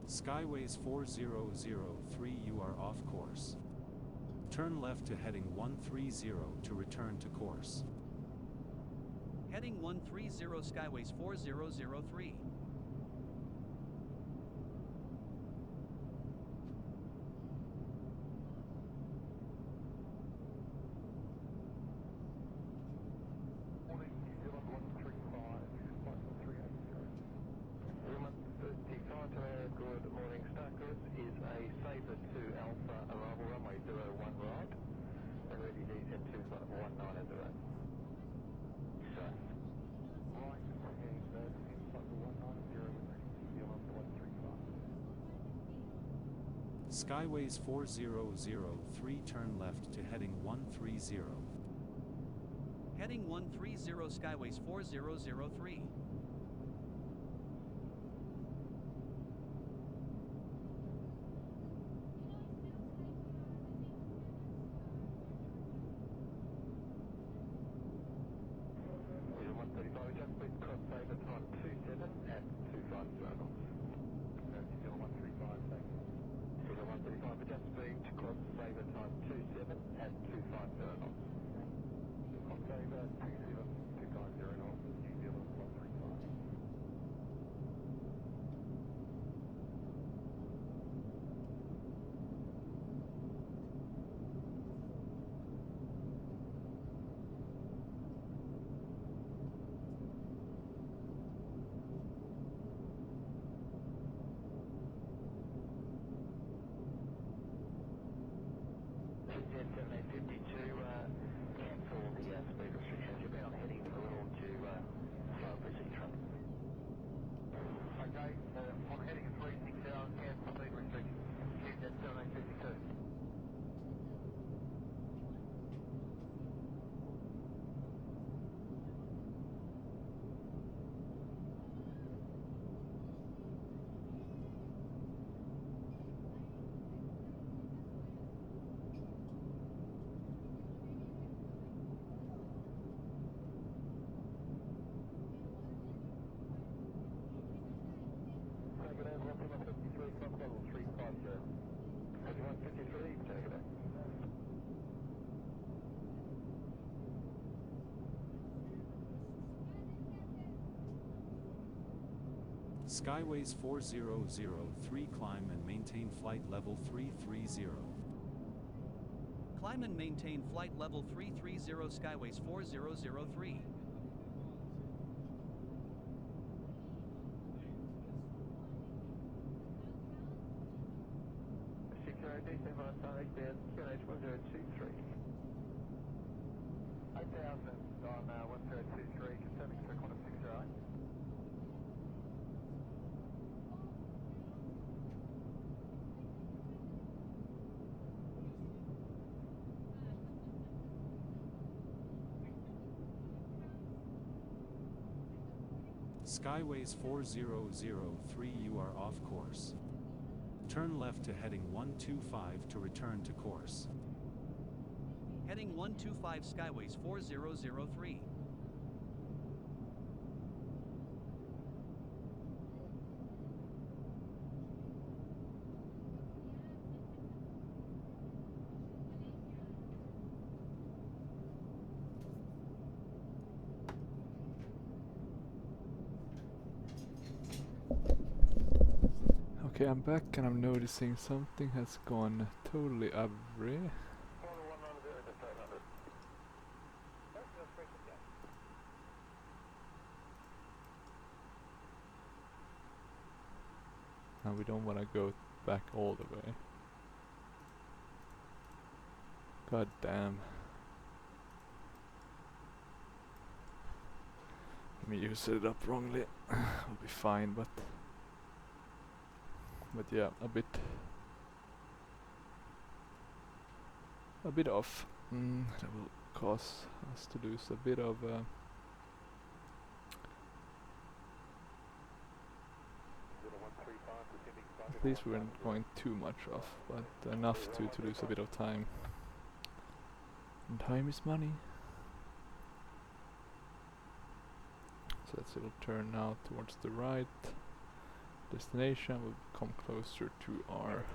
Skyways 4003, you are off course. Turn left to heading 130 to return to course. Heading 130 Skyways 4003. Skyways 4003, turn left to heading 130. Heading 130 Skyways 4003. Skyways 4003, climb and maintain flight level 330. Climb and maintain flight level 330 Skyways 4003. decent for direct there, QNH 1023. 8000 on 1023, confirming circle 60. Skyways 4003, you are off course. Turn left to heading 125 to return to course. Heading 125 Skyways 4003. Okay, I'm back and I'm noticing something has gone totally awry. And we don't want to go back all the way. God damn. Let me use it up wrongly. I'll be fine, but yeah, a bit off. That will cause us to lose a bit of at least we weren't going too much off, but enough to lose a bit of time. And time is money. So let's it'll turn now towards the right. Destination will come closer to our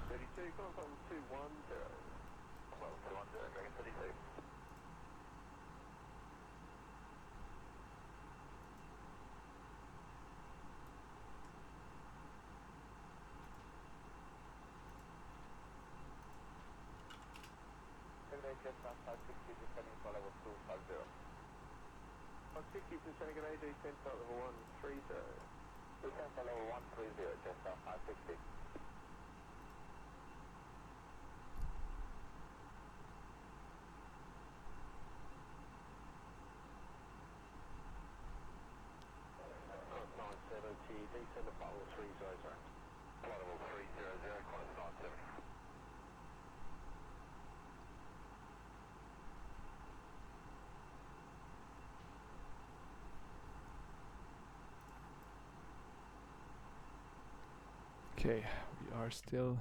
Okay, we are still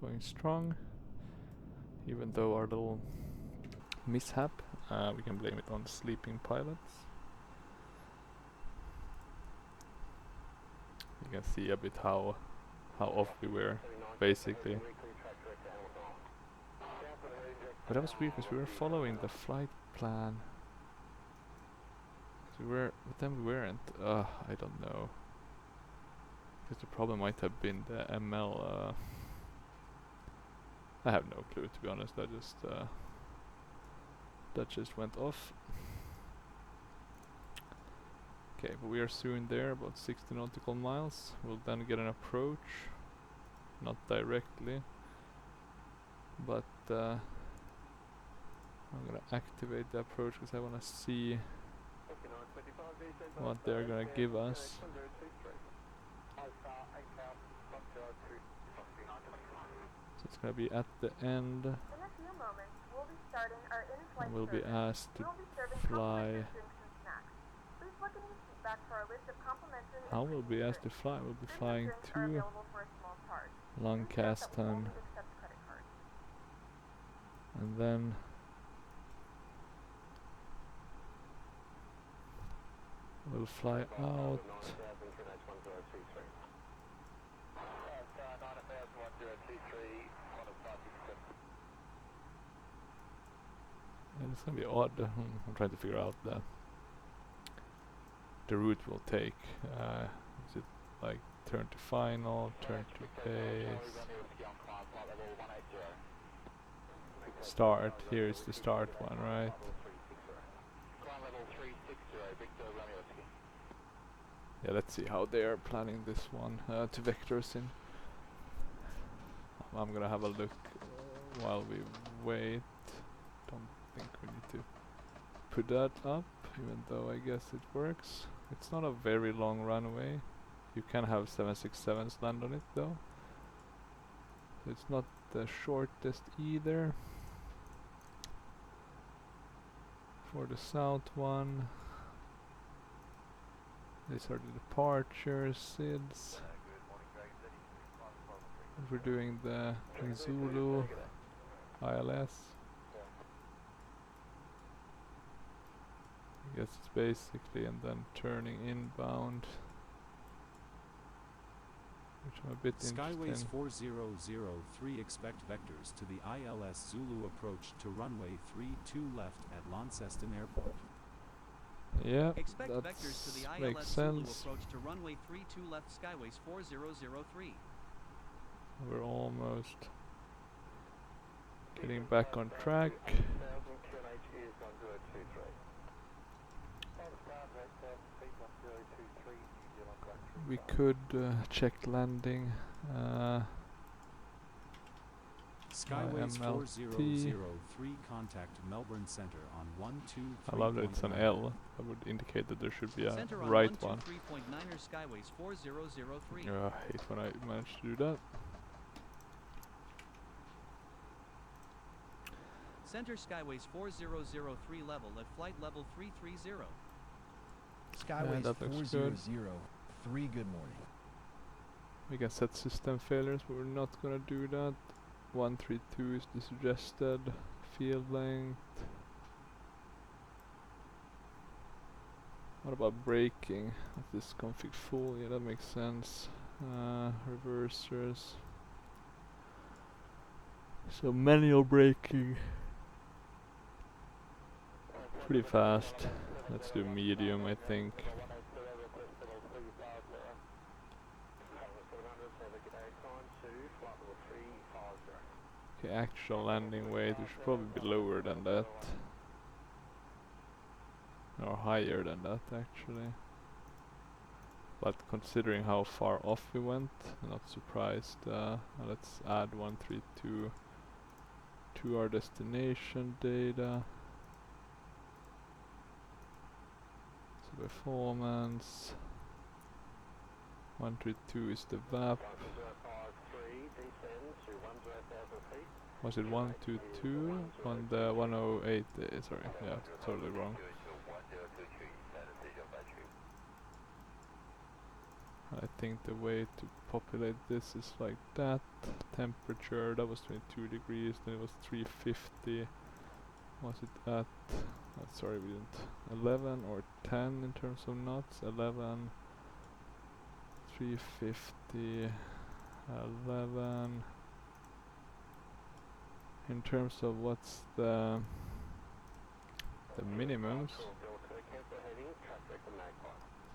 going strong, even though our little mishap, we can blame it on sleeping pilots. You can see a bit how off we were, basically. But that was weird because we were following the flight plan. So we were, but then we weren't. I don't know. Because the problem might have been the ML. I have no clue, to be honest. I just that just went off. Okay, but we are soon there, about 60 nautical miles. We'll then get an approach, not directly, but I'm gonna activate the approach because I wanna see what they're gonna give us. So it's gonna be at the end, In a few moments, we'll be starting our in-flight and we'll be service. asked We to will be serving fly. complimentary drinks and snacks. Please look in your seat back for our list of complimentary How and will premium be asked to drinks. fly? We'll be Drinks and flying drinks are to available for a small charge. Please note that we Lancaster, only accept credit cards. and then we'll fly out. And it's gonna be odd. I'm trying to figure out the route we'll take. Is it like turn to final, turn to base, start? Here is the start one, right? Yeah, let's see how they are planning this one to vectors in. I'm gonna have a look while we wait. Don't think we need to put that up, even though I guess it works. It's not a very long runway. You can have 767s land on it though. So it's not the shortest either. For the south one, these are the departure SIDS. We're doing the Zulu ILS. I guess it's basically, and then turning inbound, which I'm a bit Skyways interested 4003 expect vectors to the ILS Zulu approach to runway 32 left at Launceston Airport. in. Yeah, Expect that vectors to the makes ILS Zulu sense. approach to runway 32 left Skyways 4003. We're almost getting back on track. We could check landing. Skyways YMLT. 4003 contact Melbourne Center on 123.9. I love that it's an L. That would indicate that there should be a Center on right one. 123.9er Skyways 4003. I hate when I manage to do that. Center Skyways 4003 level at flight level 330. Skyways that looks good. 4003, good morning. We can set system failures, but we're not gonna do that. 132 is the suggested field length. What about braking? Is this config full? Yeah, that makes sense. Reversers. So manual braking. Pretty fast. Let's do medium, I think. Okay, actual landing weight, we should probably be lower than that. Or higher than that, actually. But considering how far off we went, I'm not surprised. Let's add 132 to our destination data. So performance. 132 is the VAP. Was it 122 on the 108? Sorry, yeah, totally wrong. I think the way to populate this is like that. Temperature, that was 22 degrees, then it was 350. Was it at, sorry we didn't, 11 or 10 in terms of knots? 11, 350, 11. In terms of what's the minimums, so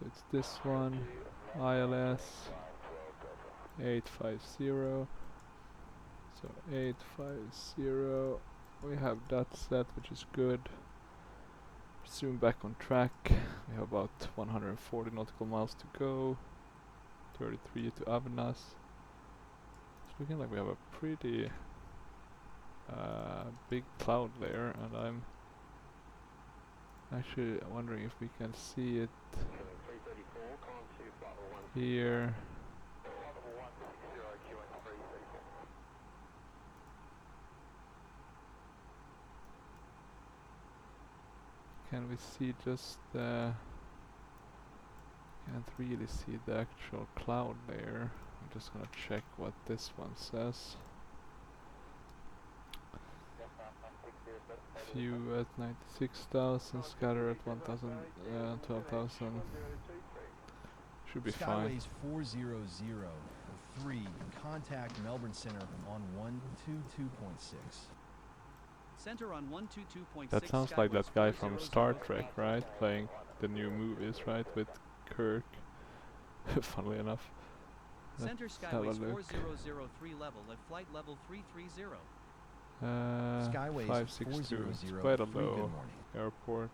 it's this one, ILS 850. So 850, we have that set, which is good. Soon back on track. We have about 140 nautical miles to go. 33 to Avenas. It's looking like we have a pretty big cloud layer, and I'm actually wondering if we can see it here. Can we see just the... Can't really see the actual cloud layer. I'm just gonna check what this one says. Few at 96,000, scatter at 1,000, 12,000. Should be fine. Skyways 4003, contact Melbourne Center on 122.6. Center on 122.6. That sounds like that guy from Star Trek, right? Playing the new movies, right? With Kirk. Funnily enough. Center Skyways 4003 level at flight level 330. Skyways 562. It's quite a low airport.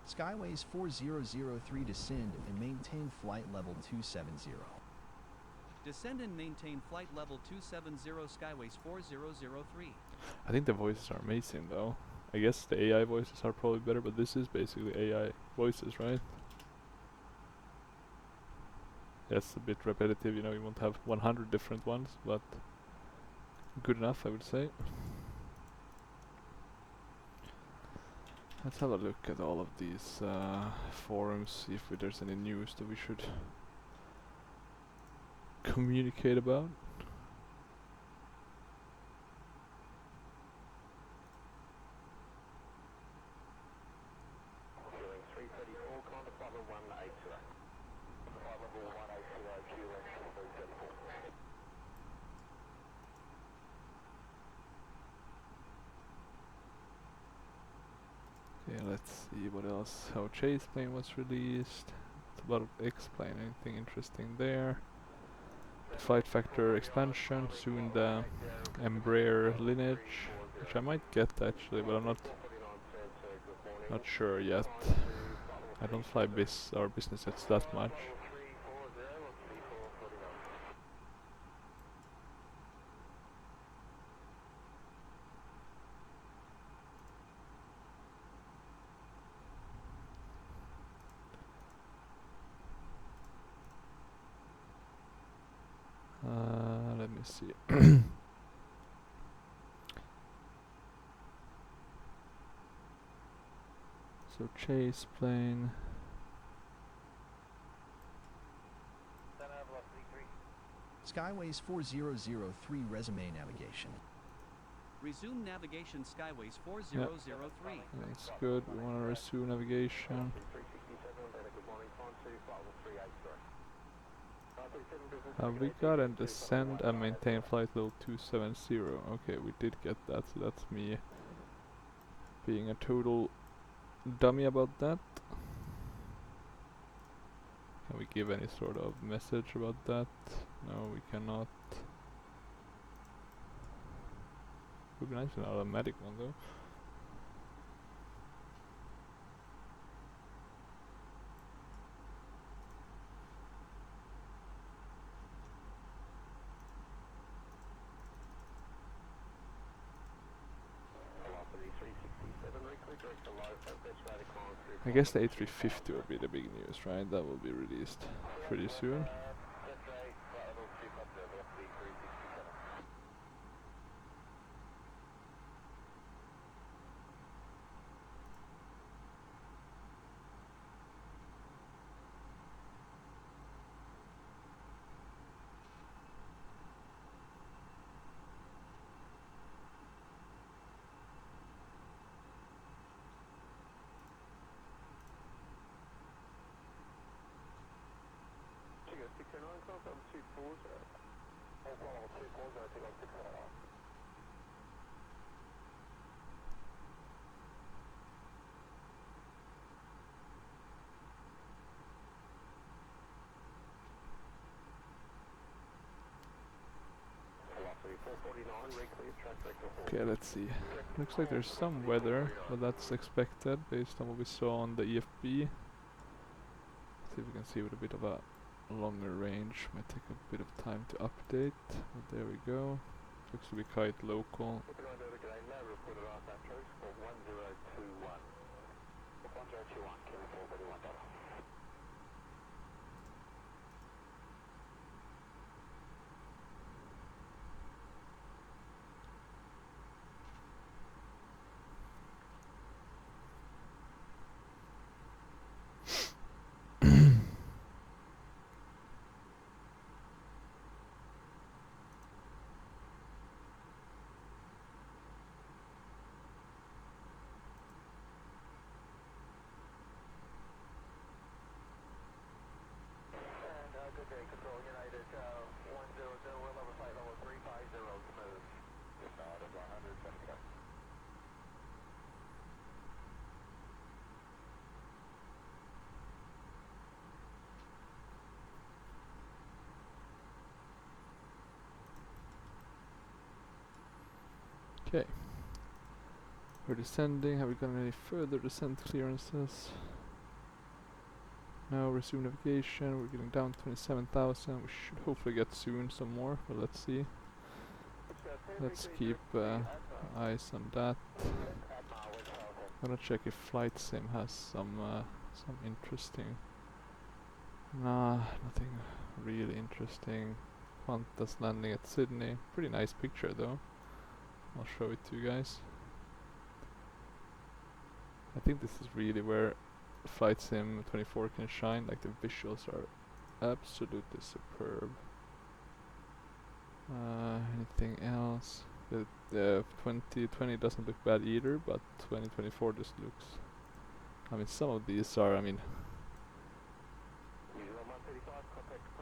Skyways 4003 descend and maintain flight level 270. Descend and maintain flight level 270 Skyways 4003. I think the voices are amazing though. I guess the AI voices are probably better, but this is basically AI voices, right? Yes, a bit repetitive, you know, you won't have 100 different ones, but good enough, I would say. Let's have a look at all of these forums, see if there's any news that we should communicate about. Feeling 334, climb to flight level 180. Flight level 180, Q length 334. Okay, let's see what else. How Chase plane was released. It's about X-plane, anything interesting there? The flight factor expansion, soon the Embraer lineage, which I might get actually, but I'm not sure yet. I don't fly business jets that much. Let me see. So Chase plane. Skyways 4003 resume navigation. Resume navigation Skyways 4003. That's good. We want to resume navigation. We got and descend and maintain flight level 270. Okay, we did get that, so that's me being a total dummy about that. Can we give any sort of message about that? No, we cannot. Would be nice an automatic one though. I guess the A350 will be the big news, right? That will be released pretty soon. Okay, let's see. Looks like there's some weather, but that's expected based on what we saw on the EFB. See if we can see with a bit of a longer range. Might take a bit of time to update, but there we go. Looks to be quite local. Okay. We're descending. Have we got any further descent clearances? Now resume navigation. We're getting down 27,000. We should hopefully get soon some more, but let's see. Let's keep eyes on that. I'm gonna check if Flight Sim has some interesting. Nah, nothing really interesting. Qantas landing at Sydney. Pretty nice picture though. I'll show it to you guys. I think this is really where Flight Sim 24 can shine. Like the visuals are absolutely superb. Anything else? The 2020 doesn't look bad either, but 2024 just looks. I mean, some of these are, I mean,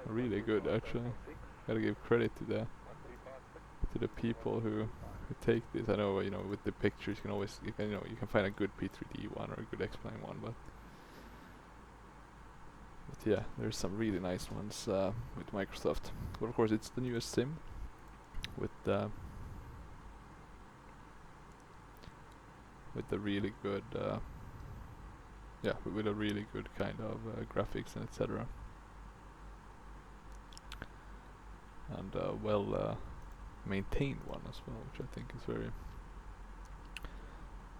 really good actually. Gotta give credit to the people who take this. I know, you know, with the pictures you can always, you can find a good P3D one or a good X-Plane one, but yeah, there's some really nice ones with Microsoft. But of course, it's the newest sim with the really good, yeah, with a really good kind of graphics and etc. And well maintained one as well, which I think is very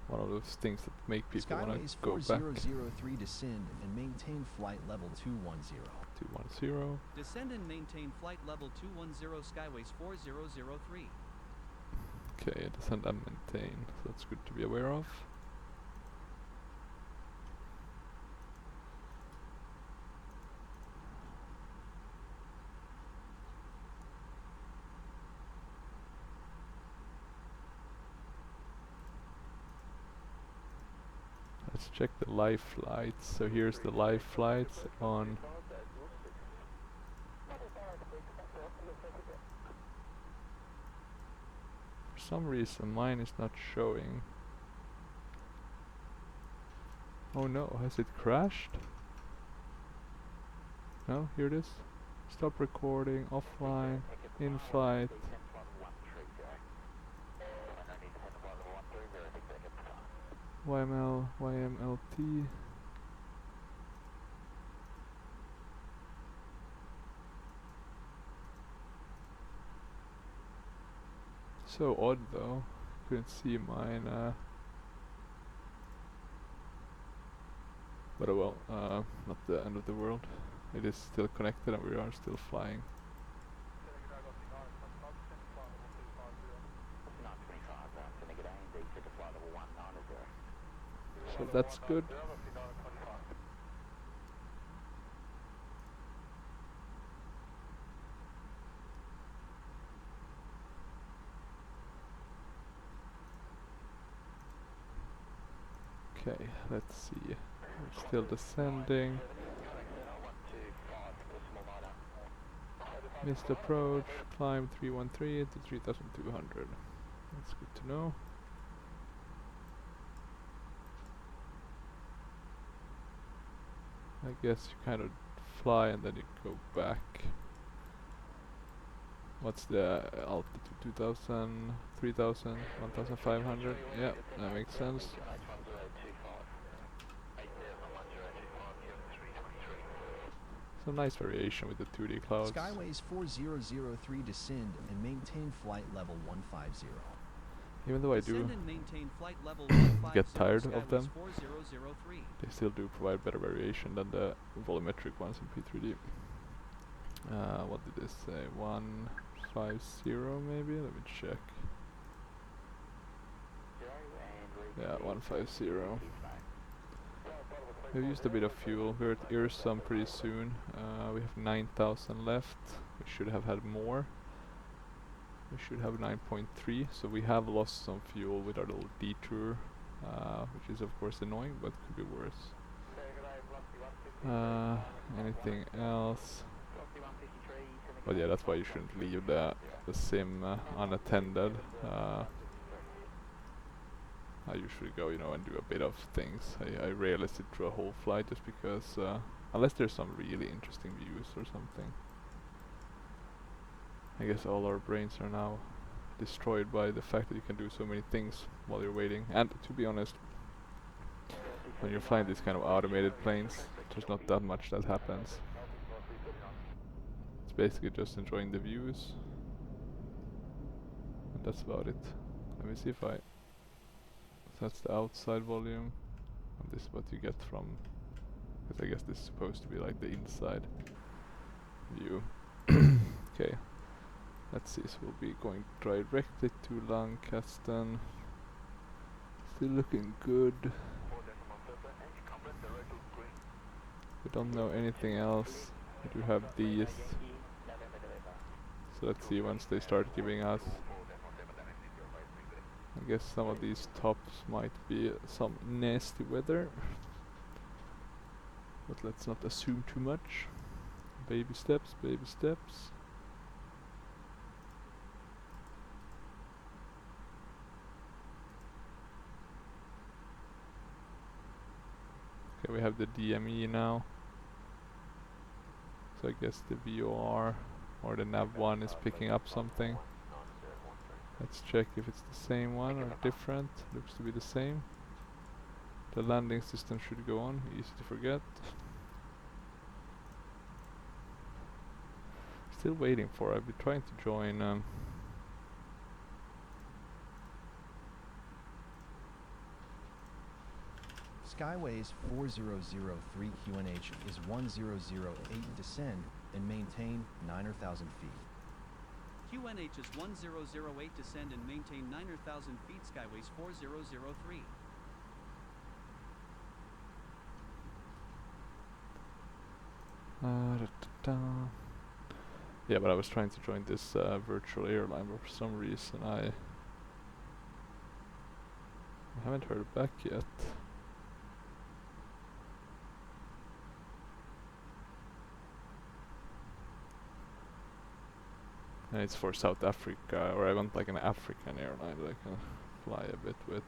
one of those things that make people want to go back. Skyways 4003 descend and maintain flight level 210. 210. Descend and maintain flight level 210 Skyways 4003. Okay, descend and maintain, so that's good to be aware of. Let's check the live flights. So here's the live flights on. For some reason mine is not showing. Oh no, has it crashed? No, here it is. Stop recording, offline, in flight. YMLT. So odd though, couldn't see mine, but oh well, not the end of the world. It is still connected and we are still flying. So that's good. Okay, let's see. We're still descending. Missed approach, climb 313 to 3200. That's good to know. I guess you kind of fly and then you go back. What's the altitude? 2000, 3000, 1500? Yeah, that makes sense. Some nice variation with the 2D clouds. Skyways 4003 descend and maintain flight level 150. Even though I do Descend and maintain flight level 150 get tired of Skyways them, 4003. they still do provide better variation than the volumetric ones in P3D. What did this say? 150 maybe? Let me check. Yeah, 150. We've used a bit of fuel. We're at Irsum pretty soon. We have 9,000 left. We should have had more. We should have 9.3, so we have lost some fuel with our little detour, which is of course annoying, but could be worse. Anything else? But yeah, that's why you shouldn't leave the sim unattended. I usually go, you know, and do a bit of things. I rarely sit through a whole flight just because, unless there's some really interesting views or something. I guess all our brains are now destroyed by the fact that you can do so many things while you're waiting. And to be honest, when you're flying these kind of automated planes, there's not that much that happens. It's basically just enjoying the views. And that's about it. Let me see if I... So that's the outside volume. And this is what you get from... Because I guess this is supposed to be like the inside view. Okay. Let's see, so we'll be going directly to Lancaster. Still looking good. We don't know anything else. We do have these. So let's see once they start giving us. I guess some of these tops might be some nasty weather. But let's not assume too much. Baby steps, baby steps. Okay, we have the DME now. So I guess the VOR or the nav1 is picking up something. Let's check if it's the same one or different. Looks to be the same. The landing system should go on, easy to forget. Still waiting for, I've been trying to join Skyways 4003 QNH is 1008 descend and maintain 9,000 feet. QNH is 1008 descend and maintain 9,000 feet. Skyways 4003. Yeah, but I was trying to join this virtual airline, but for some reason I haven't heard back yet. And it's for South Africa, or I want like an African airline that I can fly a bit with.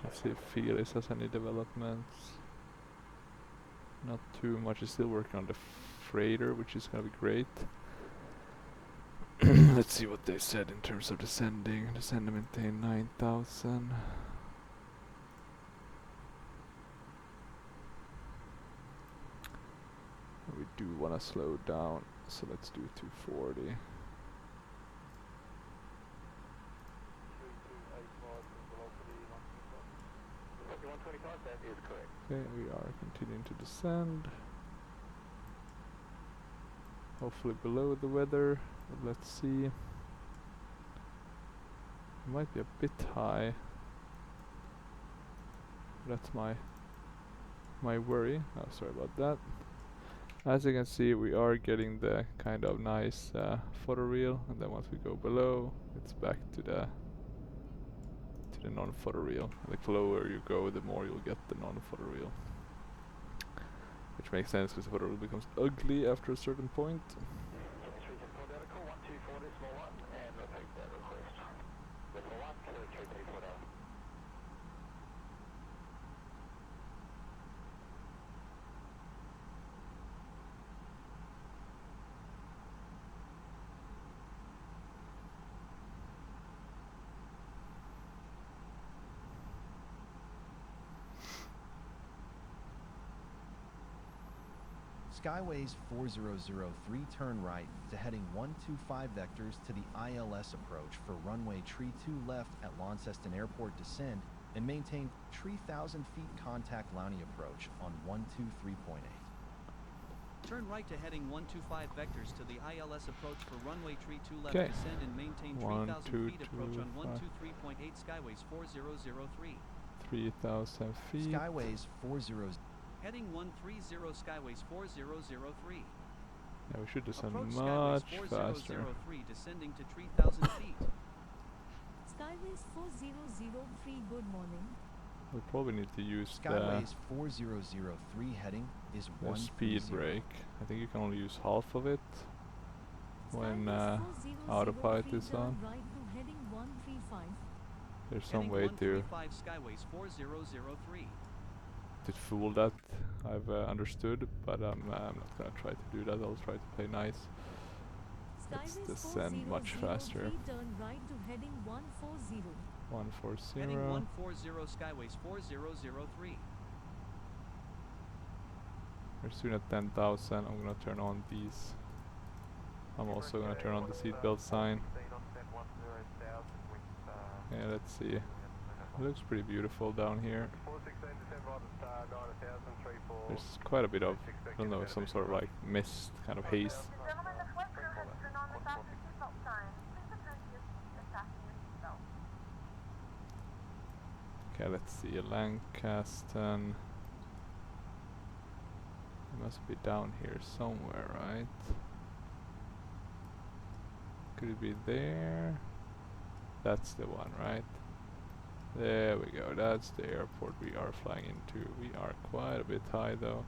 Let's see if Felix has any developments. Not too much, he's still working on the freighter, which is gonna be great. Let's see what they said in terms of descending. Descend and maintain 9,000. We do want to slow down, so let's do 240. Okay, we are continuing to descend. Hopefully below the weather. But let's see. It might be a bit high. That's my worry. Oh, sorry about that. As you can see, we are getting the kind of nice photo reel, and then once we go below, it's back to the non-photo reel. The lower you go, the more you'll get the non-photo reel, which makes sense because the photo reel becomes ugly after a certain point. Skyways 4003 turn right to heading 125 vectors to the ILS approach for runway tree 2 left at Launceston Airport descend and maintain 3,000 feet contact Lowney approach on 123.8. Turn right to heading 125 vectors to the ILS approach for runway tree 2 left Okay. descend and maintain 3,000 feet approach on 123.8. Skyways 4003. 3,000 feet. Skyways 40. Heading 130 Skyways 4003. Yeah, we should descend Approach much Skyways faster. 4003 descending to 3,000 feet. Skyways 4003, good morning. We probably need to use Skyways 4003 heading is the 1 speed brake. I think you can only use half of it when Skyways 4003, autopilot is turn on. right to heading 135. There's some Heading way to 135 Skyways 4003. let it fool that I've understood, but I'm not gonna try to do that. I'll try to play nice. Let's Skyways descend much faster. 4003, turn right to heading 140. 140. Heading 140, Skyways 4003. We're soon at 10,000. I'm gonna turn on these. I'm also gonna turn on the seatbelt sign. Yeah, let's see. It looks pretty beautiful down here. There's quite a bit of, I don't know, some sort of like mist, kind of haze. Gentlemen, the flight crew has turned on the fasten seatbelt sign. Please return to your seats and fasten your seatbelt. Okay, let's see. Lancaster. It must be down here somewhere, right? Could it be there? That's the one, right? There we go. That's the airport we are flying into. We are quite a bit high though.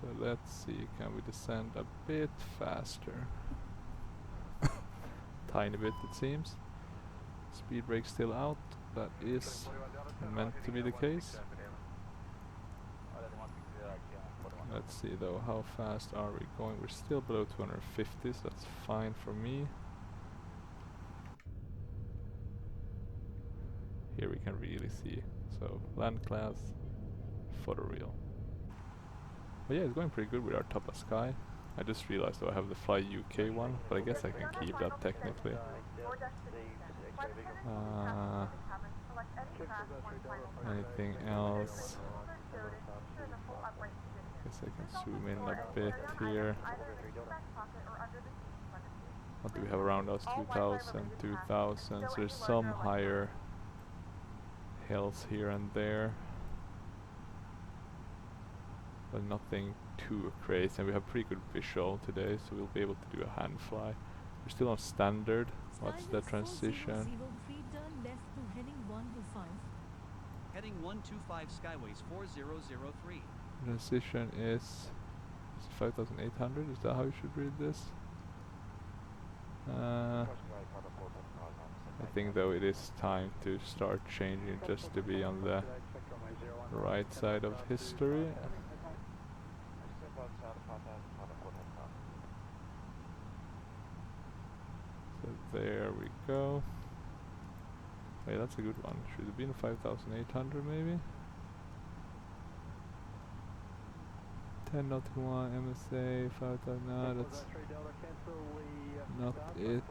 So let's see, can we descend a bit faster? Tiny bit it seems. Speed brake still out. That is meant to be the case. Let's see though, how fast are we going? We're still below 250, so that's fine for me. Here we can really see. So land class, photo reel. But yeah, it's going pretty good with our Top of Sky. I just realized though I have the Fly UK one, but I guess I can keep that technically. Anything else? Guess I can zoom in a bit here. What do we have around us? 2000, 2000. So there's some higher hills here and there, but nothing too crazy. And we have pretty good visual today, so we'll be able to do a hand fly. We're still on standard. What's the transition? Heading 125, Skyways 4003. Transition is 5,800. Is that how you should read this? I think though it is time to start changing just to be on the right side of history. So there we go. Wait, that's a good one. Should have been 5,800 maybe? 10 nautical 1 MSA 5,000. No, that's not it.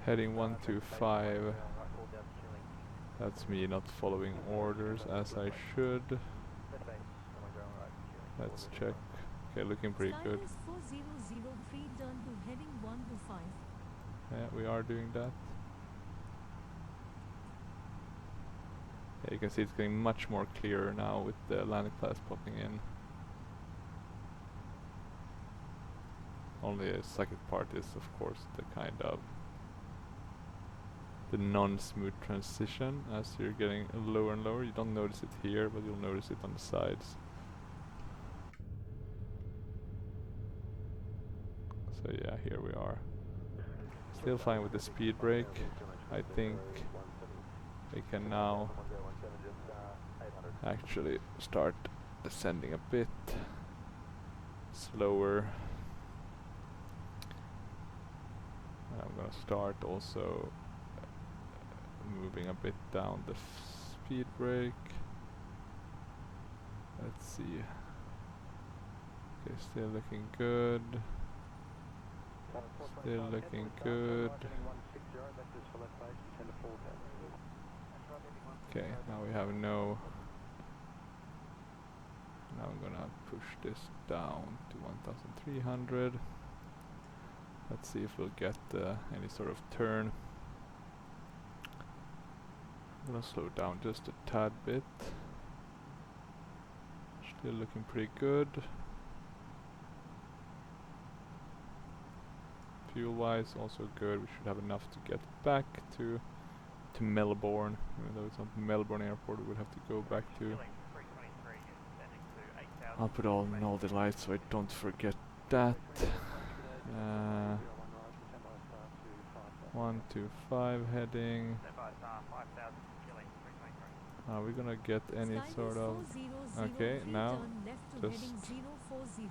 Heading 125. That's me not following orders as I should. Let's check. Okay, looking pretty good. Yeah, we are doing that. Yeah, you can see it's getting much more clearer now with the landing class popping in. Only a second part is of course the kind of the non-smooth transition. As you're getting lower and lower, you don't notice it here, but you'll notice it on the sides. So yeah, here we are. Still fine with the speed brake. I think we can now actually start descending a bit slower. I'm gonna start also moving a bit down the speed brake. Let's see. Okay, still looking good. Still looking good. Okay, now we have no. Now I'm gonna push this down to 1,300. Let's see if we'll get any sort of turn. I'm gonna slow down just a tad bit. Still looking pretty good. Fuel wise also good. We should have enough to get back to Melbourne. Even though it's not Melbourne airport, we would have to go back to. I'll put on all the lights so I don't forget that. 125 heading. Are we gonna get any Skyways sort of... 4003, Okay, now turn left to just heading 040.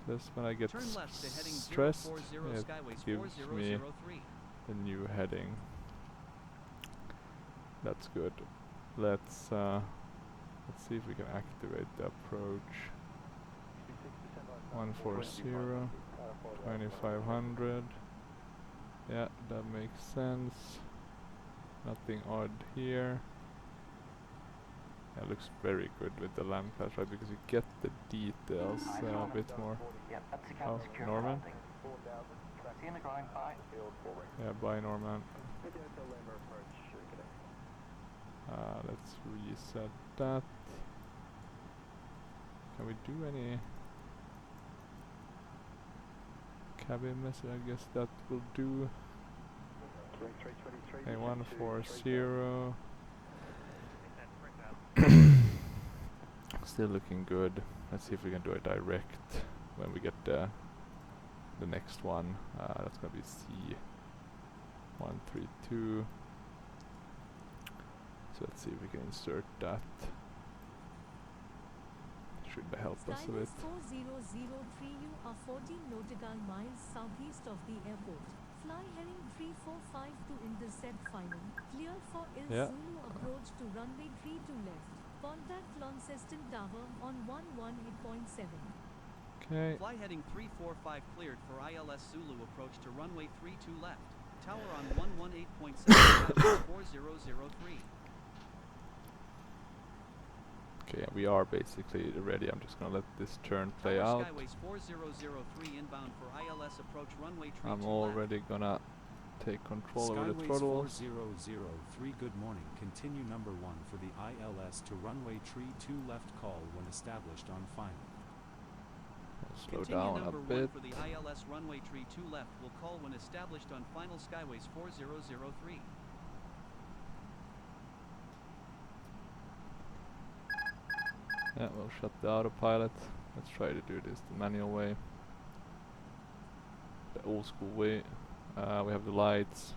just when I get Turn left to heading stressed, 040 it Skyways gives me 4003. the new heading. That's good. Let's see if we can activate the approach. 140, 2500. Yeah, that makes sense. Nothing odd here. It looks very good with the land class, right? Because you get the details a bit more. Oh, Norman? Yeah, bye Norman. Let's reset that. Can we do any cabin message? I guess that will do. Okay, 140. Still looking good. Let's see if we can do a direct when we get the next one. That's gonna be C132. So let's see if we can insert that. Should help us a bit. Skyways 4003, you are 14 nautical miles southeast of the airport. Fly heading 345 to intercept final. Clear for Zulu approach to runway 32 left. Contact Launceston Tower on 118.7. Okay. Fly heading 345 cleared for ILS Zulu approach to runway 32 left. Tower on 118.7 4003. Okay, we are basically ready. I'm just gonna let this turn play Tower out. Skyways 4003 inbound for ILS approach runway 32 I'm left. already gonna take control over the Skyways throttles. 4003, good morning. Continue number 1 for the ILS to runway 32 left call when established on final. Slow Continue down a number 1 bit. for the ILS runway 32 left will call when established on final Skyways 4003. Yeah, we'll shut the autopilot. Let's try to do this the manual way. The old school way. We have the lights.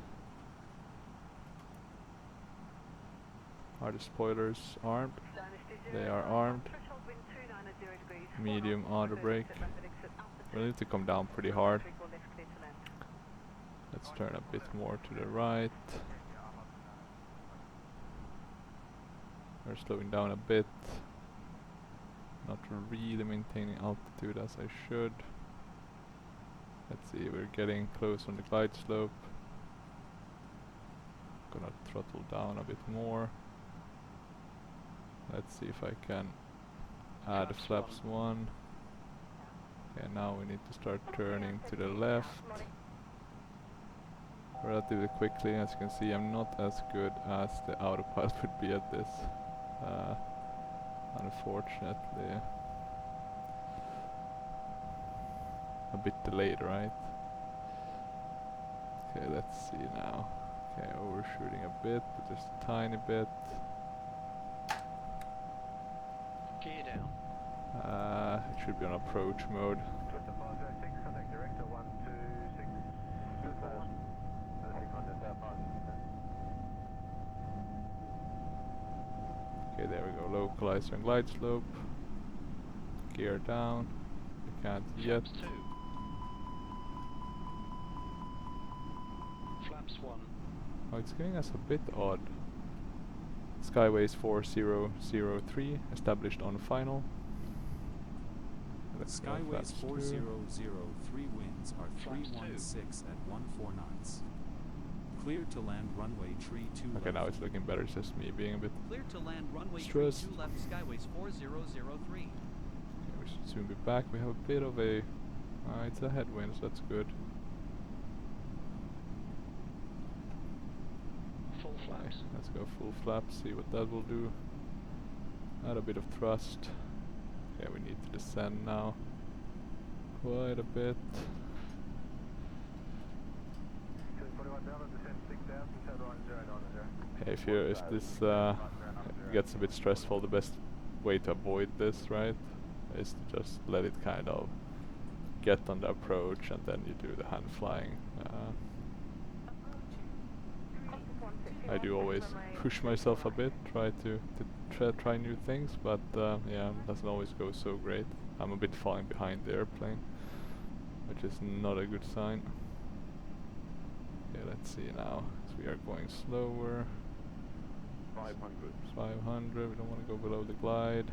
Are the spoilers armed? They are armed. Medium auto brake. We need to come down pretty hard. Let's turn a bit more to the right. We're slowing down a bit. Not really maintaining altitude as I should. Let's see, we're getting close on the glide slope. Gonna throttle down a bit more. Let's see if I can add the flaps 1. Okay, now we need to start turning to the left relatively quickly. As you can see, I'm not as good as the autopilot would be at this. Unfortunately. A bit delayed, right? Okay, let's see now. Okay, overshooting a bit, but just a tiny bit. Gear down. It should be on approach mode. Okay, there we go. Localizer and glide slope. Gear down. We can't yet. Flaps 2. Flaps 1. Oh, it's giving us a bit odd. Skyways 4003 established on final. Let's go Skyways flaps 4003 winds are 316 at 14 knots. Clear to land runway tree 2 Okay, left. now it's looking better. It's just me being a bit Clear to land runway stressed. 32 left Skyways 4003. Okay, we should soon be back. We have a bit of a... it's a headwind, so that's good. Full flaps. Okay, let's go full flaps, see what that will do. Add a bit of thrust. Okay, we need to descend now. Quite a bit. Okay, if this gets a bit stressful, the best way to avoid this, right, is to just let it kind of get on the approach and then you do the hand flying. I do always push myself a bit, try to try new things, but yeah, it doesn't always go so great. I'm a bit falling behind the airplane, which is not a good sign. Okay, let's see now. So we are going slower. 500. 500. We don't want to go below the glide.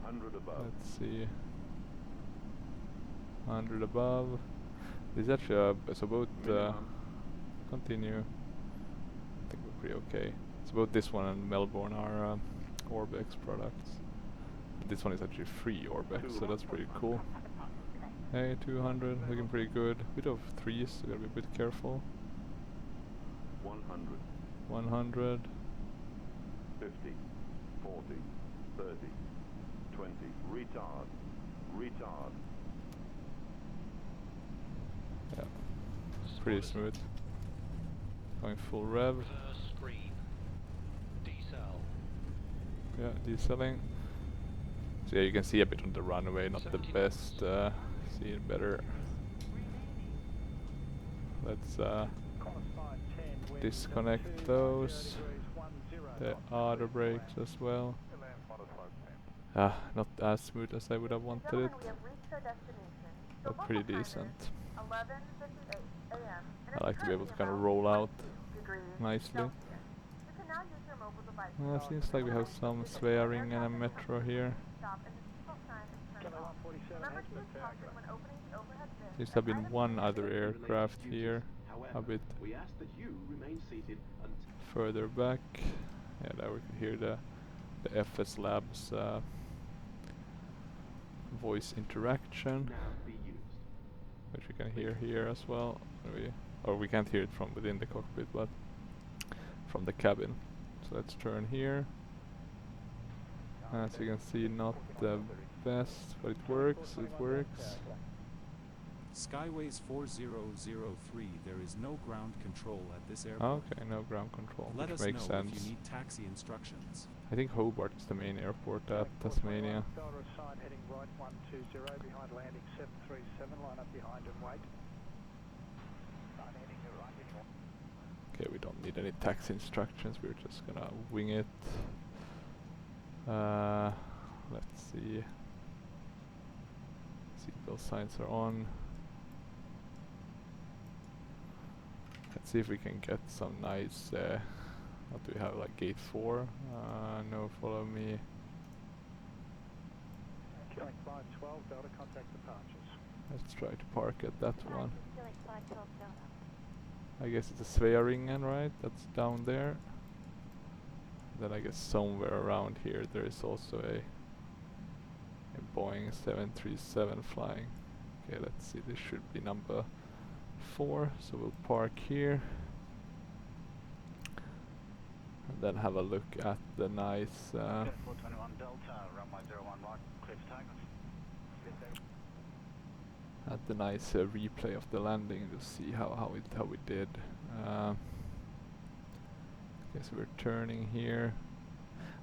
100 above. Let's see. 100 above. This is actually it's about continue. I think we're pretty okay. It's about this one and Melbourne are Orbex products. This one is actually free Orbex, so that's pretty cool. Hey, 200, looking pretty good. Bit of threes, so gotta be a bit careful. 100. 100. 50. 40. 30. 20. Retard. Retard. Yeah, pretty smooth. Going full rev. Screen. Decel. Yeah, decelling. So yeah, you can see a bit on the runway, not the best. See it better. Let's disconnect those. The auto brakes as well. Not as smooth as I would have wanted it, but pretty decent. I like to be able to kind of roll out nicely. Seems like we have some swearing and a metro here. Seems to have been one other aircraft here, a bit further back. Yeah, there we can hear the FSLabs voice interaction, which we can hear here as well. Or we can't hear it from within the cockpit, but from the cabin. So let's turn here. As you can see, not the best, but it works, it works. Skyways 4003, there is no ground control at this airport. Okay, no ground control, Let which us makes know sense. if you need taxi instructions. I think Hobart is the main airport at Tasmania. Heading right 120 behind landing 737, line up behind and wait. Okay, we don't need any taxi instructions, we're just gonna wing it. Let's see. Seatbelt signs are on. Let's see if we can get some nice, what do we have, like gate 4? No, follow me. Killing 512, Delta, contact departures. Let's try to park at that one. I guess it's a Svearingen, right? That's down there. Then I guess somewhere around here there is also a Boeing 737 flying. Okay, let's see, this should be number 4, so we'll park here. And then have a look at the nice Delta, runway 01 right, clear for takeoff. at the nice replay of the landing to see how we did. Okay, so we're turning here.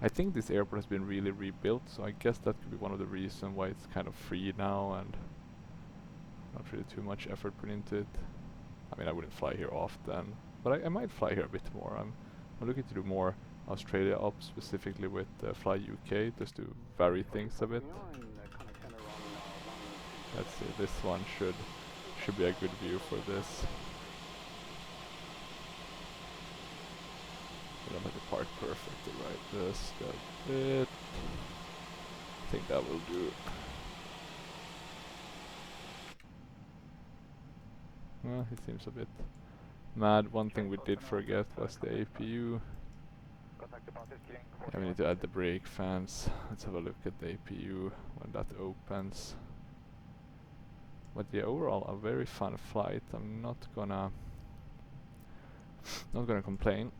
I think this airport has been really rebuilt, so I guess that could be one of the reasons why it's kind of free now and not really too much effort put into it. I mean, I wouldn't fly here often, but I might fly here a bit more. I'm looking to do more Australia up, specifically with Fly UK, just to vary things a bit. Let's see, this one should be a good view for this. We don't have to park perfectly, right? Just a bit. I think that will do. Well, he seems a bit mad. One thing we did forget was the APU. Yeah, we need to add the brake fans. Let's have a look at the APU when that opens. But yeah, overall a very fun flight. I'm not gonna complain.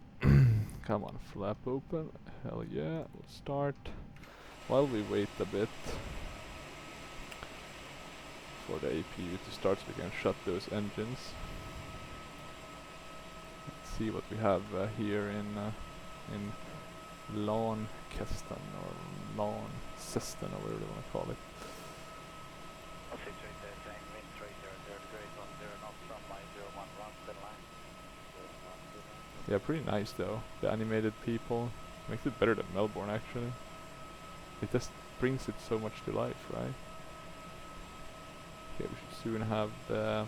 Come on, flap open. Hell yeah, we'll start. While we wait a bit for the APU to start, so we can shut those engines. Let's see what we have here in Launceston or Launceston or whatever you want to call it. Yeah, pretty nice though. The animated people makes it better than Melbourne actually. It just brings it so much to life, right? Okay, we should soon have the...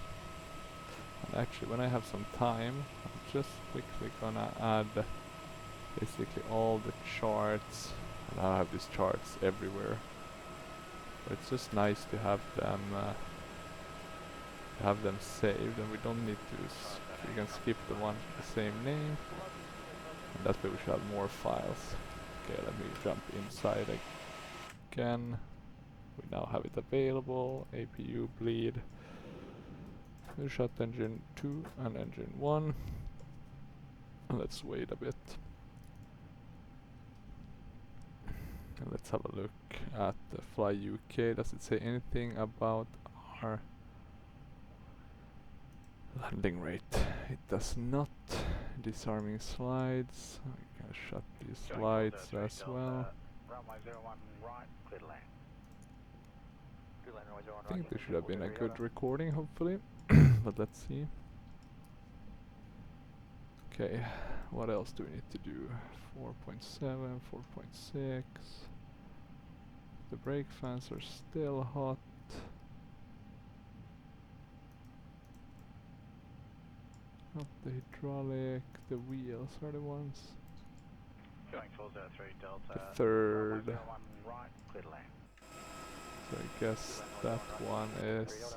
And actually, when I have some time, I'm just quickly gonna add basically all the charts. And I have these charts everywhere. But it's just nice to have them saved, and we don't need to. We can skip the one with the same name, and that way we should have more files. Okay, let me jump inside again. We now have it available. APU bleed. We shut engine 2 and engine 1. And let's wait a bit. And let's have a look at the Fly UK. Does it say anything about our landing rate? It does not. Disarming slides. I can shut these slides as well. Runway 01 right, clear to land. I think there should have been a good recording, hopefully. But let's see. Okay, what else do we need to do? 4.7, 4.6. The brake fans are still hot. Not the hydraulic, the wheels are the ones. Going 403 Delta. The third. Runway 01 right, clear to land. So I guess that one is...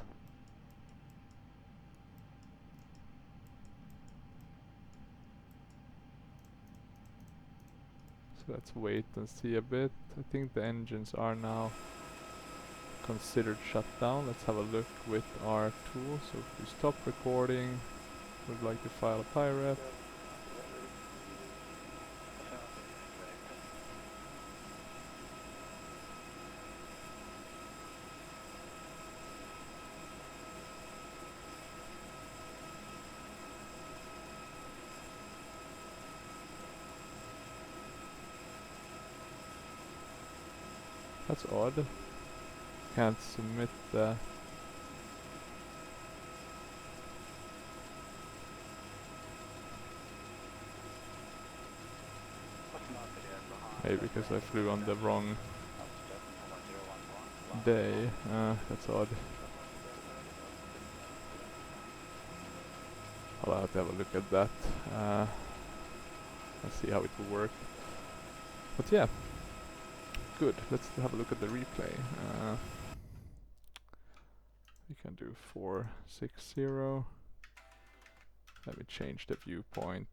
So let's wait and see a bit. I think the engines are now considered shut down. Let's have a look with our tool. So if we stop recording, we'd like to file a PIREP. That's odd. Can't submit the... Maybe because I flew on the wrong day. That's odd. I'll have to have a look at that. Let's see how it will work. But yeah. Good, let's have a look at the replay. We can do 460. Let me change the viewpoint.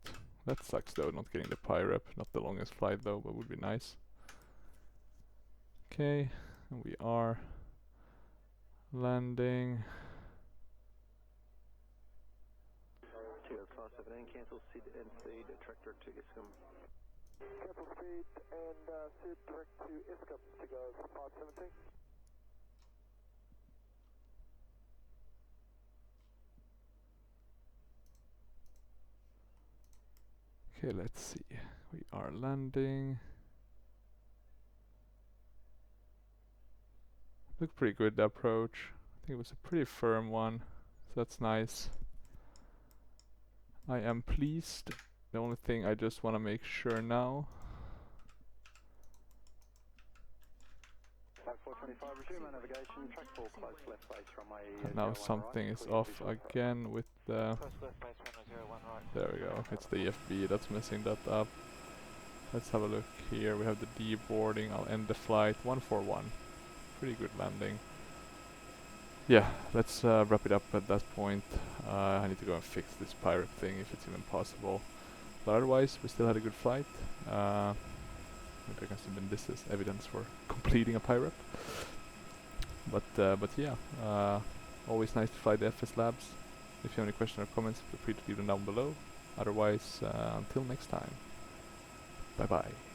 That sucks though, not getting the PIREP. Not the longest flight though, but would be nice. Okay, and we are landing. Class 17, cancel SID and speed, tractor to ISCOM. Cancel speed and SID direct to ISCOM to go 517. Okay, let's see. We are landing. Looked pretty good, the approach. I think it was a pretty firm one, so that's nice. I am pleased. The only thing I just want to make sure now. 425, resume navigation, track 4, close left base, runway Now something is off again with the... There we go, it's the EFB that's messing that up. Let's have a look here. We have the deboarding. I'll end the flight 141. Pretty good landing. Yeah, let's wrap it up at that point. I need to go and fix this PIREP thing if it's even possible. But otherwise, we still had a good flight. Maybe I can submit this as evidence for completing a PIREP. But yeah, always nice to fly the FSLabs. If you have any questions or comments, feel free to leave them down below. Otherwise, until next time. Bye bye.